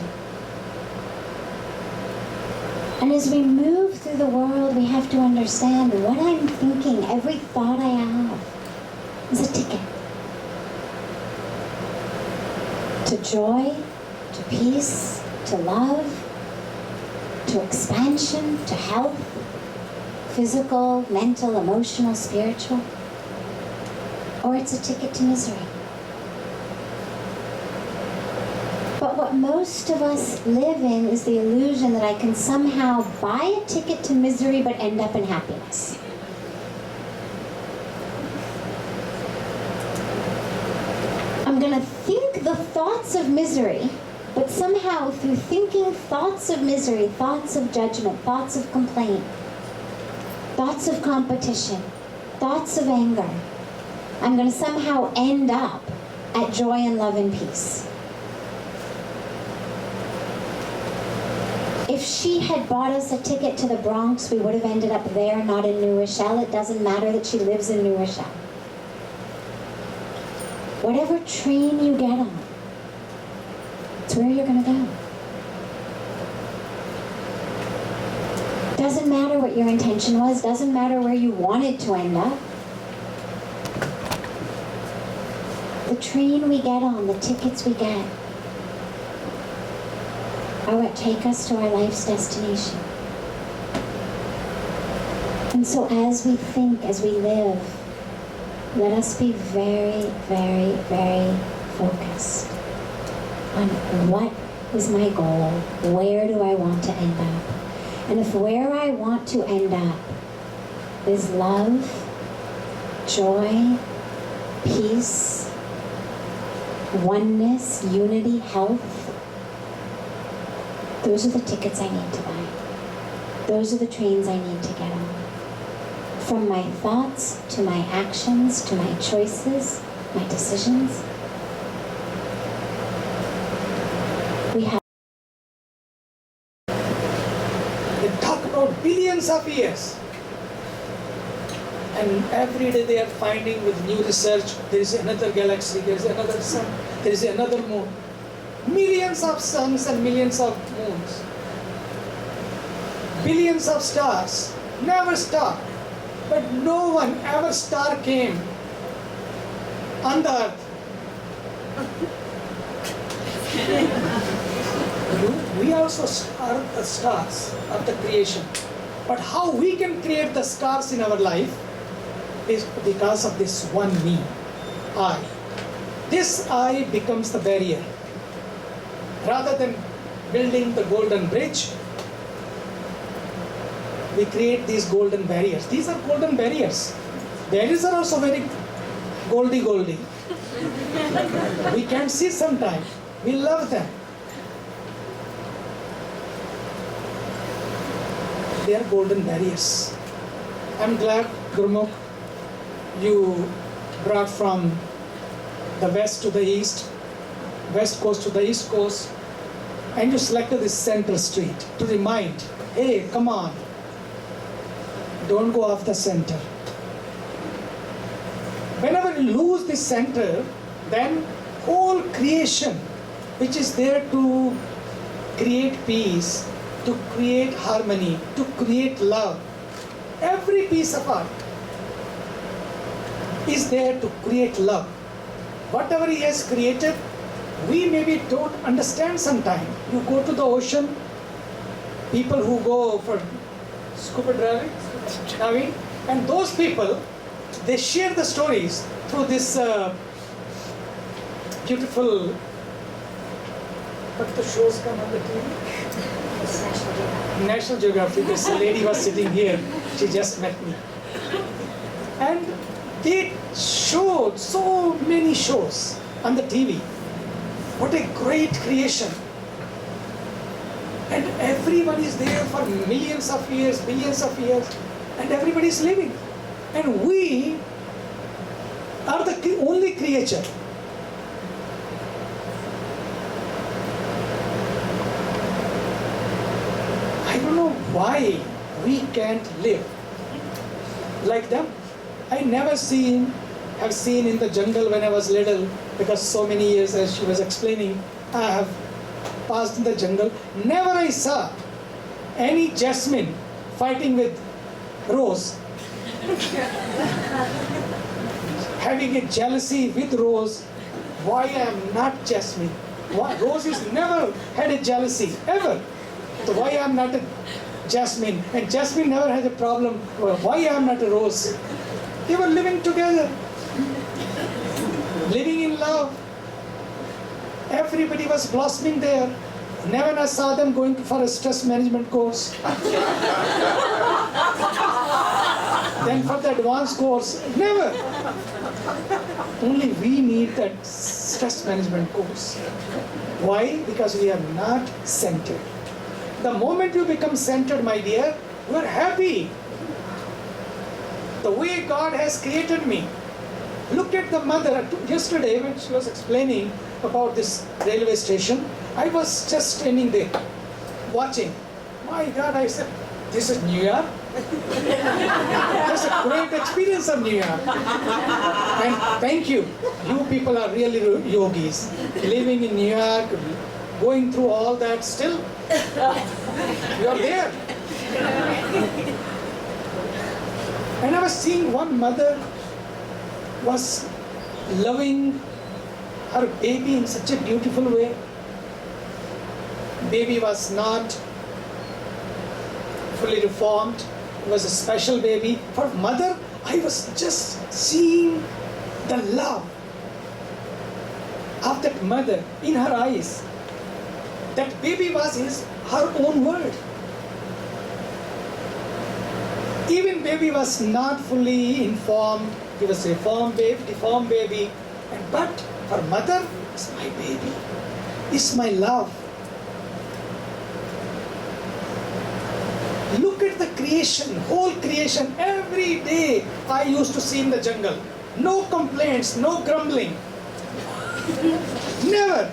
Speaker 3: And as we move through the world, we have to understand what I'm thinking, every thought I have, is a ticket. To joy, to peace, to love, to expansion, to health, physical, mental, emotional, spiritual, or it's a ticket to misery. But what most of us live in is the illusion that I can somehow buy a ticket to misery but end up in happiness. I'm going to think the thoughts of misery, but somehow through thinking thoughts of misery, thoughts of judgment, thoughts of complaint, thoughts of competition, thoughts of anger, I'm going to somehow end up at joy and love and peace. If she had bought us a ticket to the Bronx, we would have ended up there, not in New Rochelle. It doesn't matter that she lives in New Rochelle. Whatever train you get on, it's where you're going to go. Doesn't matter what your intention was, doesn't matter where you wanted to end up. The train we get on, the tickets we get, are what take us to our life's destination. And so as we think, as we live, let us be very, very, very focused on what is my goal, where do I want to end up? And if where I want to end up is love, joy, peace, oneness, unity, health, those are the tickets I need to buy. Those are the trains I need to get on. From my thoughts, to my actions, to my choices, my decisions. We have.
Speaker 2: They talk about billions of years. And every day they are finding with new research, there is another galaxy, there is another sun, there is another moon. Millions of suns and millions of moons. Billions of stars. Never stop. But no one ever star came on the earth. We also are the stars of the creation. But how we can create the stars in our life is because of this one me, I. This I becomes the barrier. Rather than building the golden bridge, we create these golden barriers. These are golden barriers. Barriers are also very goldy. We can't see sometimes. We love them. They are golden barriers. I'm glad, Gurmukh, you brought from the west to the east, west coast to the east coast, and you selected this center street to remind, hey, come on, don't go off the center. Whenever you lose this center, then whole creation, which is there to create peace, to create harmony, to create love, every piece of art is there to create love. Whatever he has created, we maybe don't understand sometimes. You go to the ocean, people who go for scuba diving, and those people, they share the stories through this beautiful, what the shows come on the TV? National Geographic. This lady was sitting here, she just met me. And they showed so many shows on the TV. What a great creation. And everyone is there for millions of years, billions of years, and everybody is living. And we are the only creature. I don't know why we can't live like them. I never have seen in the jungle when I was little, because so many years, as she was explaining, I have passed in the jungle. Never I saw any jasmine fighting with rose, having a jealousy with rose. Why I am not jasmine? Why? Rose has never had a jealousy, ever. So why I am not a jasmine? And jasmine never had a problem. Why I am not a rose? They were living together, living in love. Everybody was blossoming there. Never I saw them going for a stress management course. Then for the advanced course, never. Only we need that stress management course. Why? Because we are not centered. The moment you become centered, my dear, you are happy. The way God has created me. Look at the mother. Yesterday when she was explaining about this railway station, I was just standing there, watching. My God, I said, this is New York? That's a great experience of New York. And thank you. You people are really yogis. Living in New York, going through all that still. You are there. And I was seeing one mother was loving her baby in such a beautiful way. Baby was not fully reformed. It was a special baby. For mother, I was just seeing the love of that mother in her eyes. That baby was her own world. Even baby was not fully informed. He was a deformed baby. But for mother, it's my baby. It's my love. Look at the creation, whole creation. Every day I used to see in the jungle. No complaints, no grumbling. Never.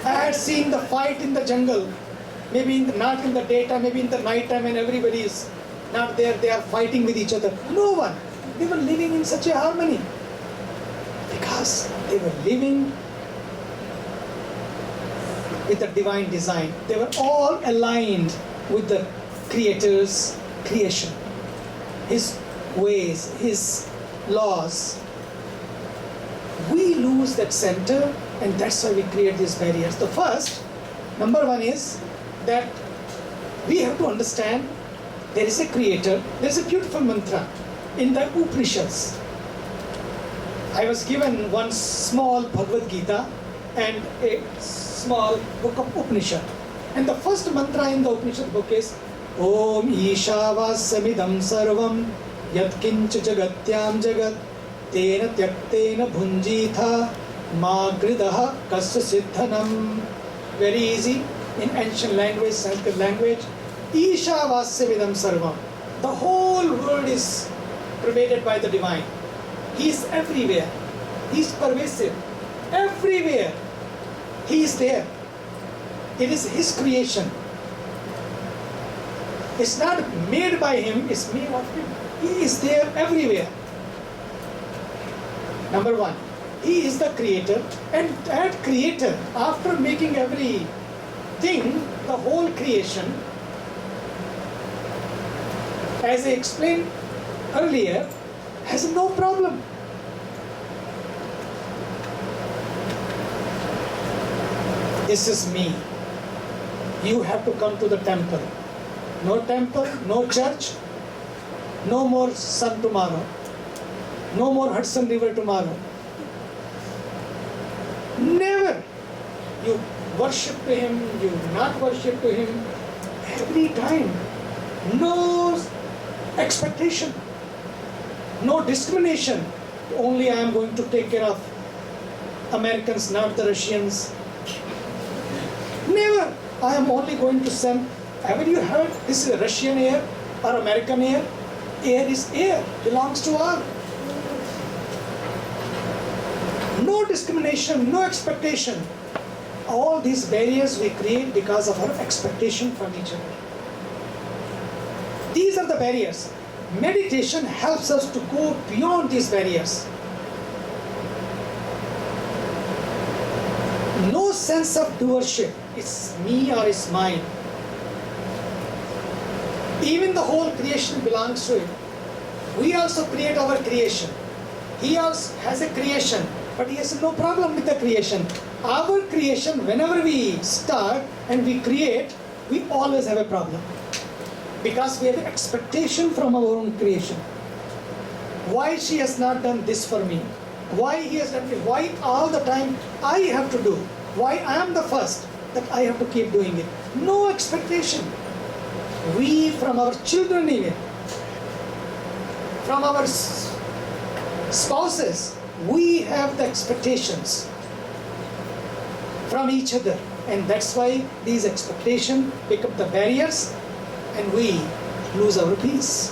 Speaker 2: I had seen the fight in the jungle. Maybe not in the daytime, maybe in the night time, and everybody is not there. They are fighting with each other. No one. They were living in such a harmony. Because they were living with the divine design. They were all aligned with the Creator's creation. His ways, His laws. We lose that center, and that's why we create these barriers. The first, number one is that we have to understand there is a creator. There is a beautiful mantra in the Upanishads. I was given one small Bhagavad Gita and a small book of Upanishad. And the first mantra in the Upanishad book is Om Ishavassamidam Sarvam Yatkincha Jagatyam Jagat Tena Tyaktena Bhunjitha Ma Gridaha Kasya Siddhanam. Very easy in ancient language, Sanskrit language. Ishavassamidam Sarvam. The whole world is pervaded by the divine. He is everywhere. He is pervasive. Everywhere. He is there. It is His creation. It's not made by Him, it's made of Him. He is there everywhere. Number one, He is the creator, and that creator, after making everything, the whole creation, as I explained earlier, has no problem. This is me. You have to come to the temple. No temple, no church, no more sun tomorrow, no more Hudson River tomorrow. Never. You worship to Him, you not worship to Him, every time. No expectation, no discrimination. Only I am going to take care of Americans, not the Russians. Never. I am only going to send. Haven't you heard this is a Russian air or American air? Air is air, belongs to all. No discrimination, no expectation. All these barriers we create because of our expectation from each other. These are the barriers. Meditation helps us to go beyond these barriers. No sense of doership. It's me or it's mine. Even the whole creation belongs to Him. We also create our creation. He also has a creation, but He has no problem with the creation. Our creation, whenever we start and we create, we always have a problem. Because we have expectation from our own creation. Why she has not done this for me? Why he has done it? Why all the time I have to do? Why I am the first that I have to keep doing it? No expectation. We from our children even, from our spouses, we have the expectations from each other. And that's why these expectations become the barriers and we lose our peace.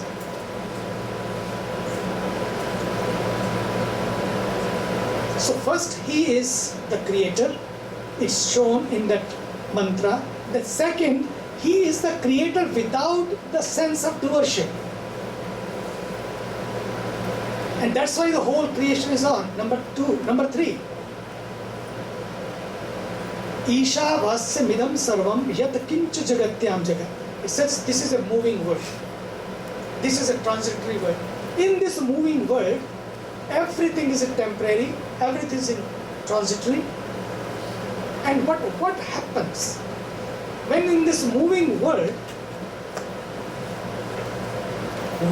Speaker 2: So first, He is the creator. It's shown in that mantra. The second, He is the creator without the sense of doership. And that's why the whole creation is on. Number three. Isha vasya midam sarvam yat kincha jagatyam jagat. It says this is a moving word. This is a transitory word. In this moving world, everything is temporary, everything is transitory. And what happens when in this moving world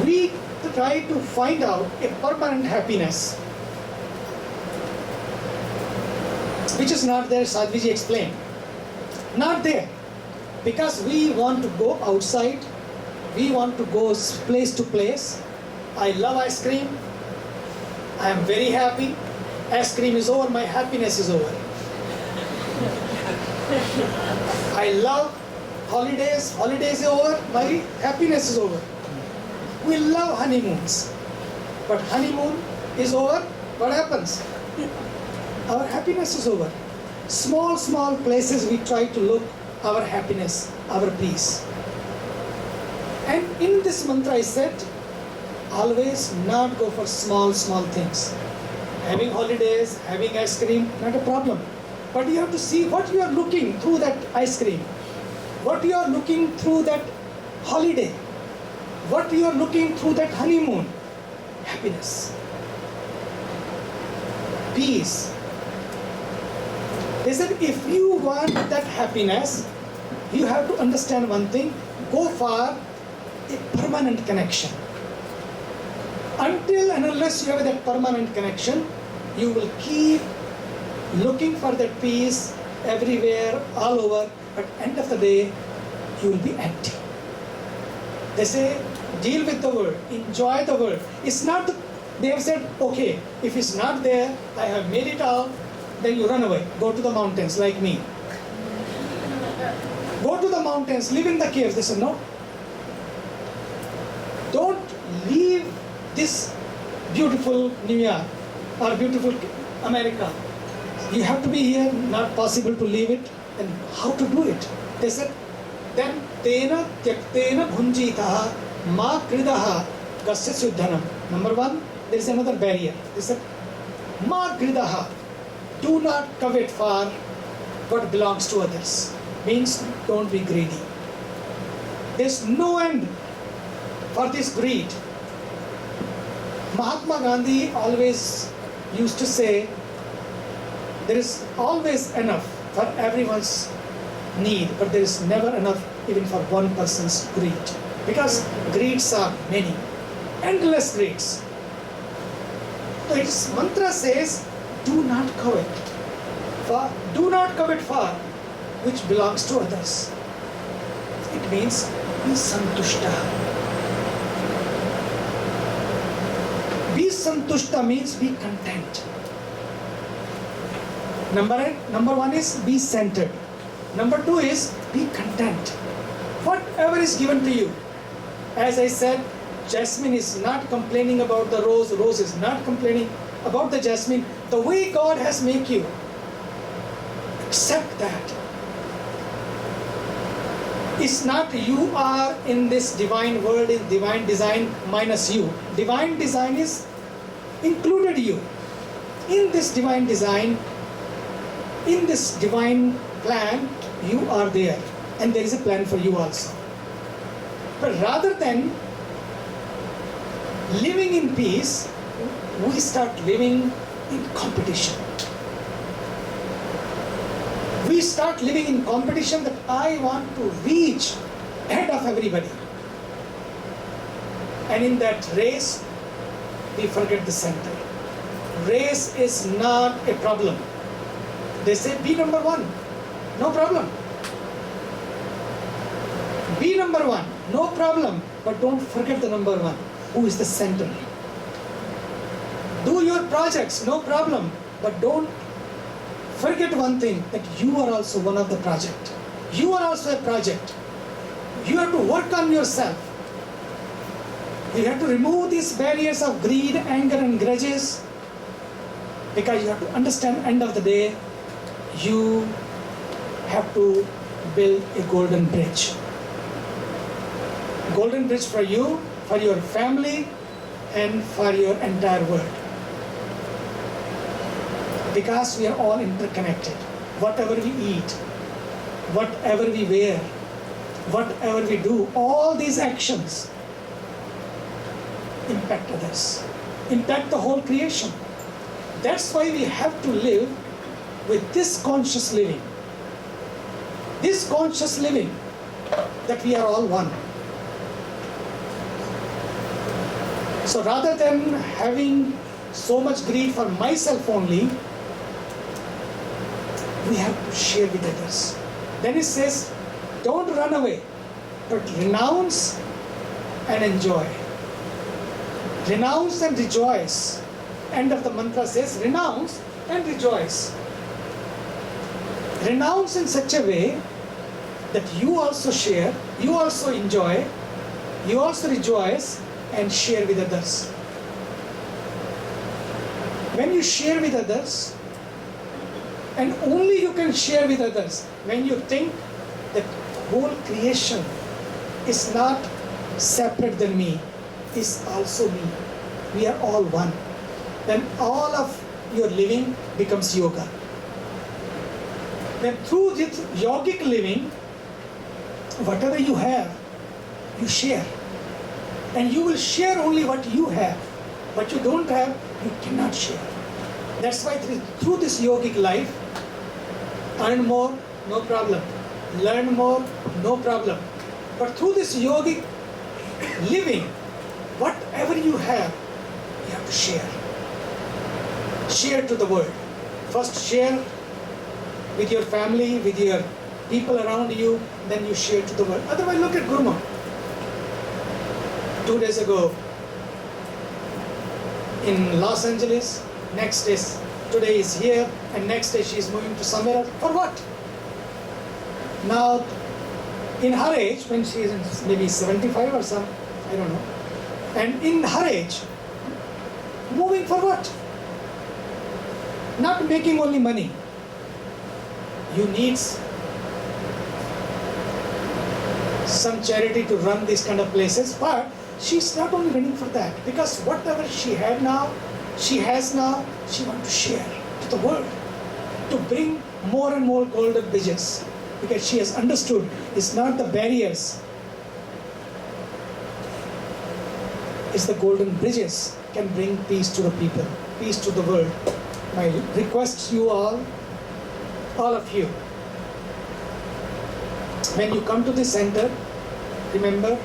Speaker 2: we try to find out a permanent happiness, which is not there, Sadhviji explained. Not there. Because we want to go outside, we want to go place to place. I love ice cream. I am very happy. Ice cream is over, my happiness is over. I love holidays. Holidays is over, my happiness is over. We love honeymoons. But honeymoon is over, what happens? Our happiness is over. Small places we try to look our happiness, our peace. And in this mantra I said, always not go for small things. Having holidays, having ice cream, not a problem. But you have to see what you are looking through that ice cream, what you are looking through that holiday, what you are looking through that honeymoon. Happiness, peace. They said if you want that happiness, you have to understand one thing, go for a permanent connection. Until and unless you have that permanent connection, you will keep looking for that peace everywhere, all over, but end of the day, you will be empty. They say, deal with the world, enjoy the world. It's not, they have said, okay, if it's not there, I have made it all, then you run away, go to the mountains like me. Go to the mountains, live in the caves. They said, no. Don't leave this beautiful New York or beautiful America. You have to be here, not possible to leave it. And how to do it? They said, then tena tyaktena bhunjitaha ma kridaha kasya suddhanam. Number one, there is another barrier. They said, ma kridaha, do not covet for what belongs to others. Means don't be greedy. There's no end for this greed. Mahatma Gandhi always used to say, there is always enough for everyone's need, but there is never enough even for one person's greed. Because greeds are many, endless greeds. So its mantra says, do not covet. Do not covet for which belongs to others. It means be santushta. Be santushta means be content. Number one is be centered. Number two is be content. Whatever is given to you. As I said, jasmine is not complaining about the rose. Rose is not complaining about the jasmine. The way God has made you, accept that. It's not you are in this divine world, in divine design minus you. Divine design is included you. In this divine design, in this divine plan, you are there. And there is a plan for you also. But rather than living in peace, we start living in competition. We start living in competition that I want to reach ahead of everybody. And in that race, we forget the center. Race is not a problem. They say be number one, no problem. Be number one, no problem, but don't forget the number one, who is the center. Do your projects, no problem, but don't forget one thing, that you are also one of the project. You are also a project. You have to work on yourself. You have to remove these barriers of greed, anger and grudges, because you have to understand, end of the day, you have to build a golden bridge. Golden bridge for you, for your family, and for your entire world. Because we are all interconnected. Whatever we eat, whatever we wear, whatever we do, all these actions impact others, impact the whole creation. That's why we have to live with this conscious living, that we are all one. So rather than having so much greed for myself only, we have to share with others. Then it says, don't run away, but renounce and enjoy. Renounce and rejoice. End of the mantra says, renounce and rejoice. Renounce in such a way that you also share, you also enjoy, you also rejoice and share with others. When you share with others, and only you can share with others, when you think that whole creation is not separate than me, is also me. We are all one. Then all of your living becomes yoga. Then through this yogic living, whatever you have, you share. And you will share only what you have. What you don't have, you cannot share. That's why through this yogic life, earn more, no problem. Learn more, no problem. But through this yogic living, whatever you have to share. Share to the world. First share with your family, with your people around you, then you share to the world. Otherwise, look at Gurma. 2 days ago in Los Angeles, next day, today is here, and next day she is moving to somewhere else. For what? Now, in her age, when she is maybe 75 or some, I don't know, and in her age, moving for what? Not making only money. You need some charity to run these kind of places, but she's not only running for that, because whatever she has now, she wants to share to the world, to bring more and more golden bridges, because she has understood it's not the barriers, it's the golden bridges can bring peace to the people, peace to the world. My request to you all of you, when you come to this center, remember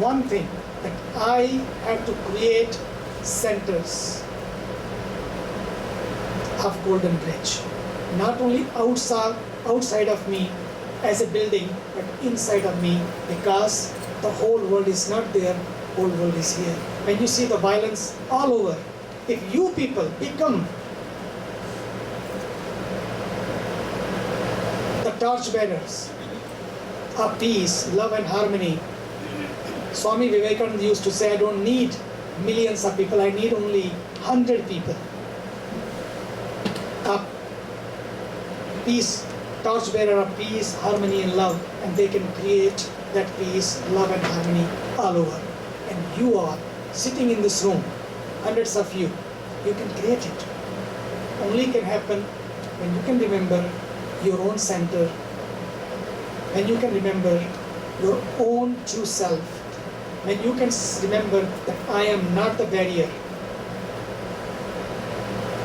Speaker 2: one thing, that I have to create centers of Golden Bridge. Not only outside of me as a building, but inside of me, because the whole world is not there, whole world is here. When you see the violence all over, if you people become the torch bearers of peace, love and harmony, Swami Vivekananda used to say, I don't need millions of people, I need only 100 people. A peace, torch bearer of peace, harmony and love, and they can create that peace, love and harmony all over. And you are sitting in this room, hundreds of you can create it. Only can happen when you can remember your own center, when you can remember your own true self, when you can remember that I am not the barrier,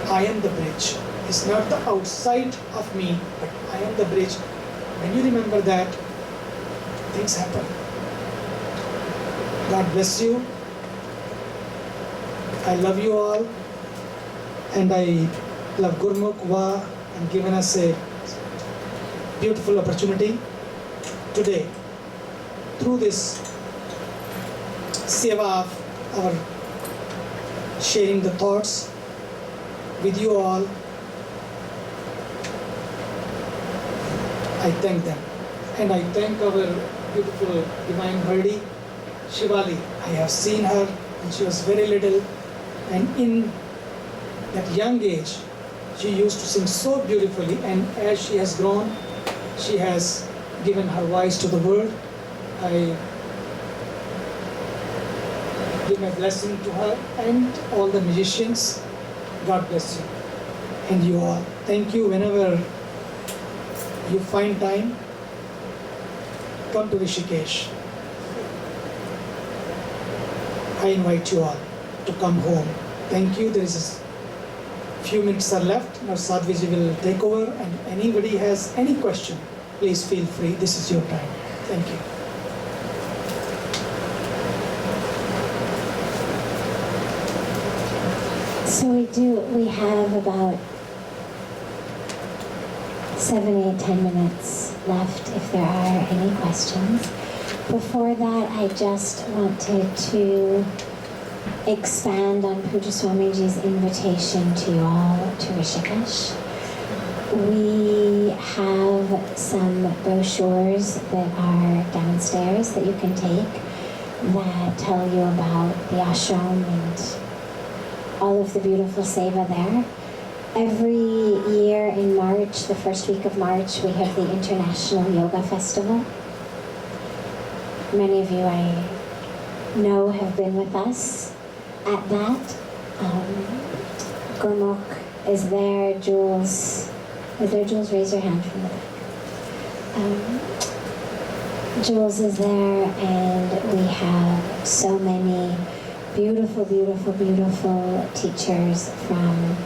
Speaker 2: I am the bridge. It's not the outside of me, but I am the bridge. When you remember that, things happen. God bless you. I love you all, and I love Gurmukh Va and given us a beautiful opportunity today through this seva of our sharing the thoughts with you all. I thank them, and I thank our beautiful divine Birdie, Shivali. I have seen her when she was very little, and in that young age she used to sing so beautifully, and as she has grown, she has given her voice to the world. I give my blessing to her and all the musicians. God bless you and you all. Thank you. Whenever you find time, come to Rishikesh. I invite you all to come home. Thank you. There is Few minutes are left. Now Sadhviji will take over, and anybody has any question, please feel free. This is your time. Thank you.
Speaker 3: So we have about 7, 8, 10 minutes left if there are any questions. Before that, I just wanted to expand on Pujya Swamiji's invitation to you all to Rishikesh. We have some brochures that are downstairs that you can take that tell you about the ashram and all of the beautiful seva there. Every year in March, the first week of March, we have the International Yoga Festival. Many of you I know have been with us at that. Gurmukh is there, Jules. Is there, Jules? Raise your hand from the back. Jules is there, and we have so many beautiful, beautiful, beautiful teachers from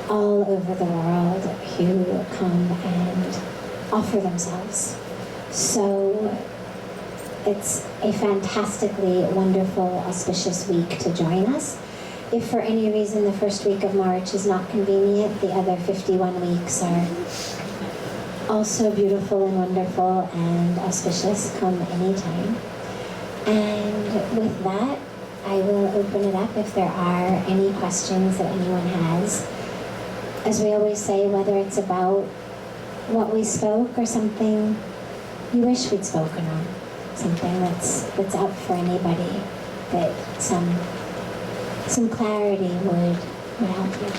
Speaker 3: all over the world who come and offer themselves. So it's a fantastically wonderful, auspicious week to join us. If for any reason the first week of March is not convenient, the other 51 weeks are also beautiful and wonderful and auspicious. Come anytime. And with that, I will open it up if there are any questions that anyone has. As we always say, whether it's about what we spoke or something you wish we'd spoken on, something that's up for anybody, that some clarity would help you.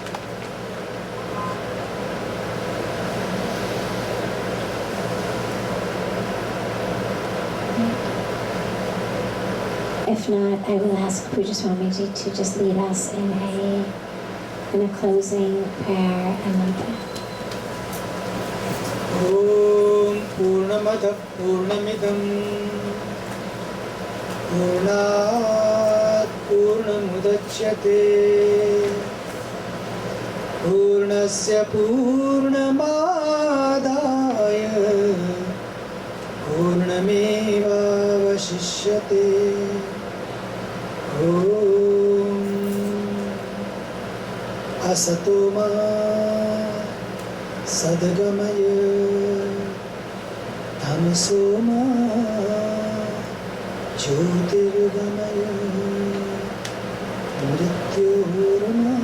Speaker 3: If not, I will ask Pujya Swamiji to just lead us in a closing prayer and mantra.
Speaker 2: Om Purnamada Purnamidam Purnat Purnamudachyate Purnasya Purnamadaya Purnameva Vashishyate. Om Asato Ma Sadgamaya Tamaso Ma Jyotirgamaya Mrityorma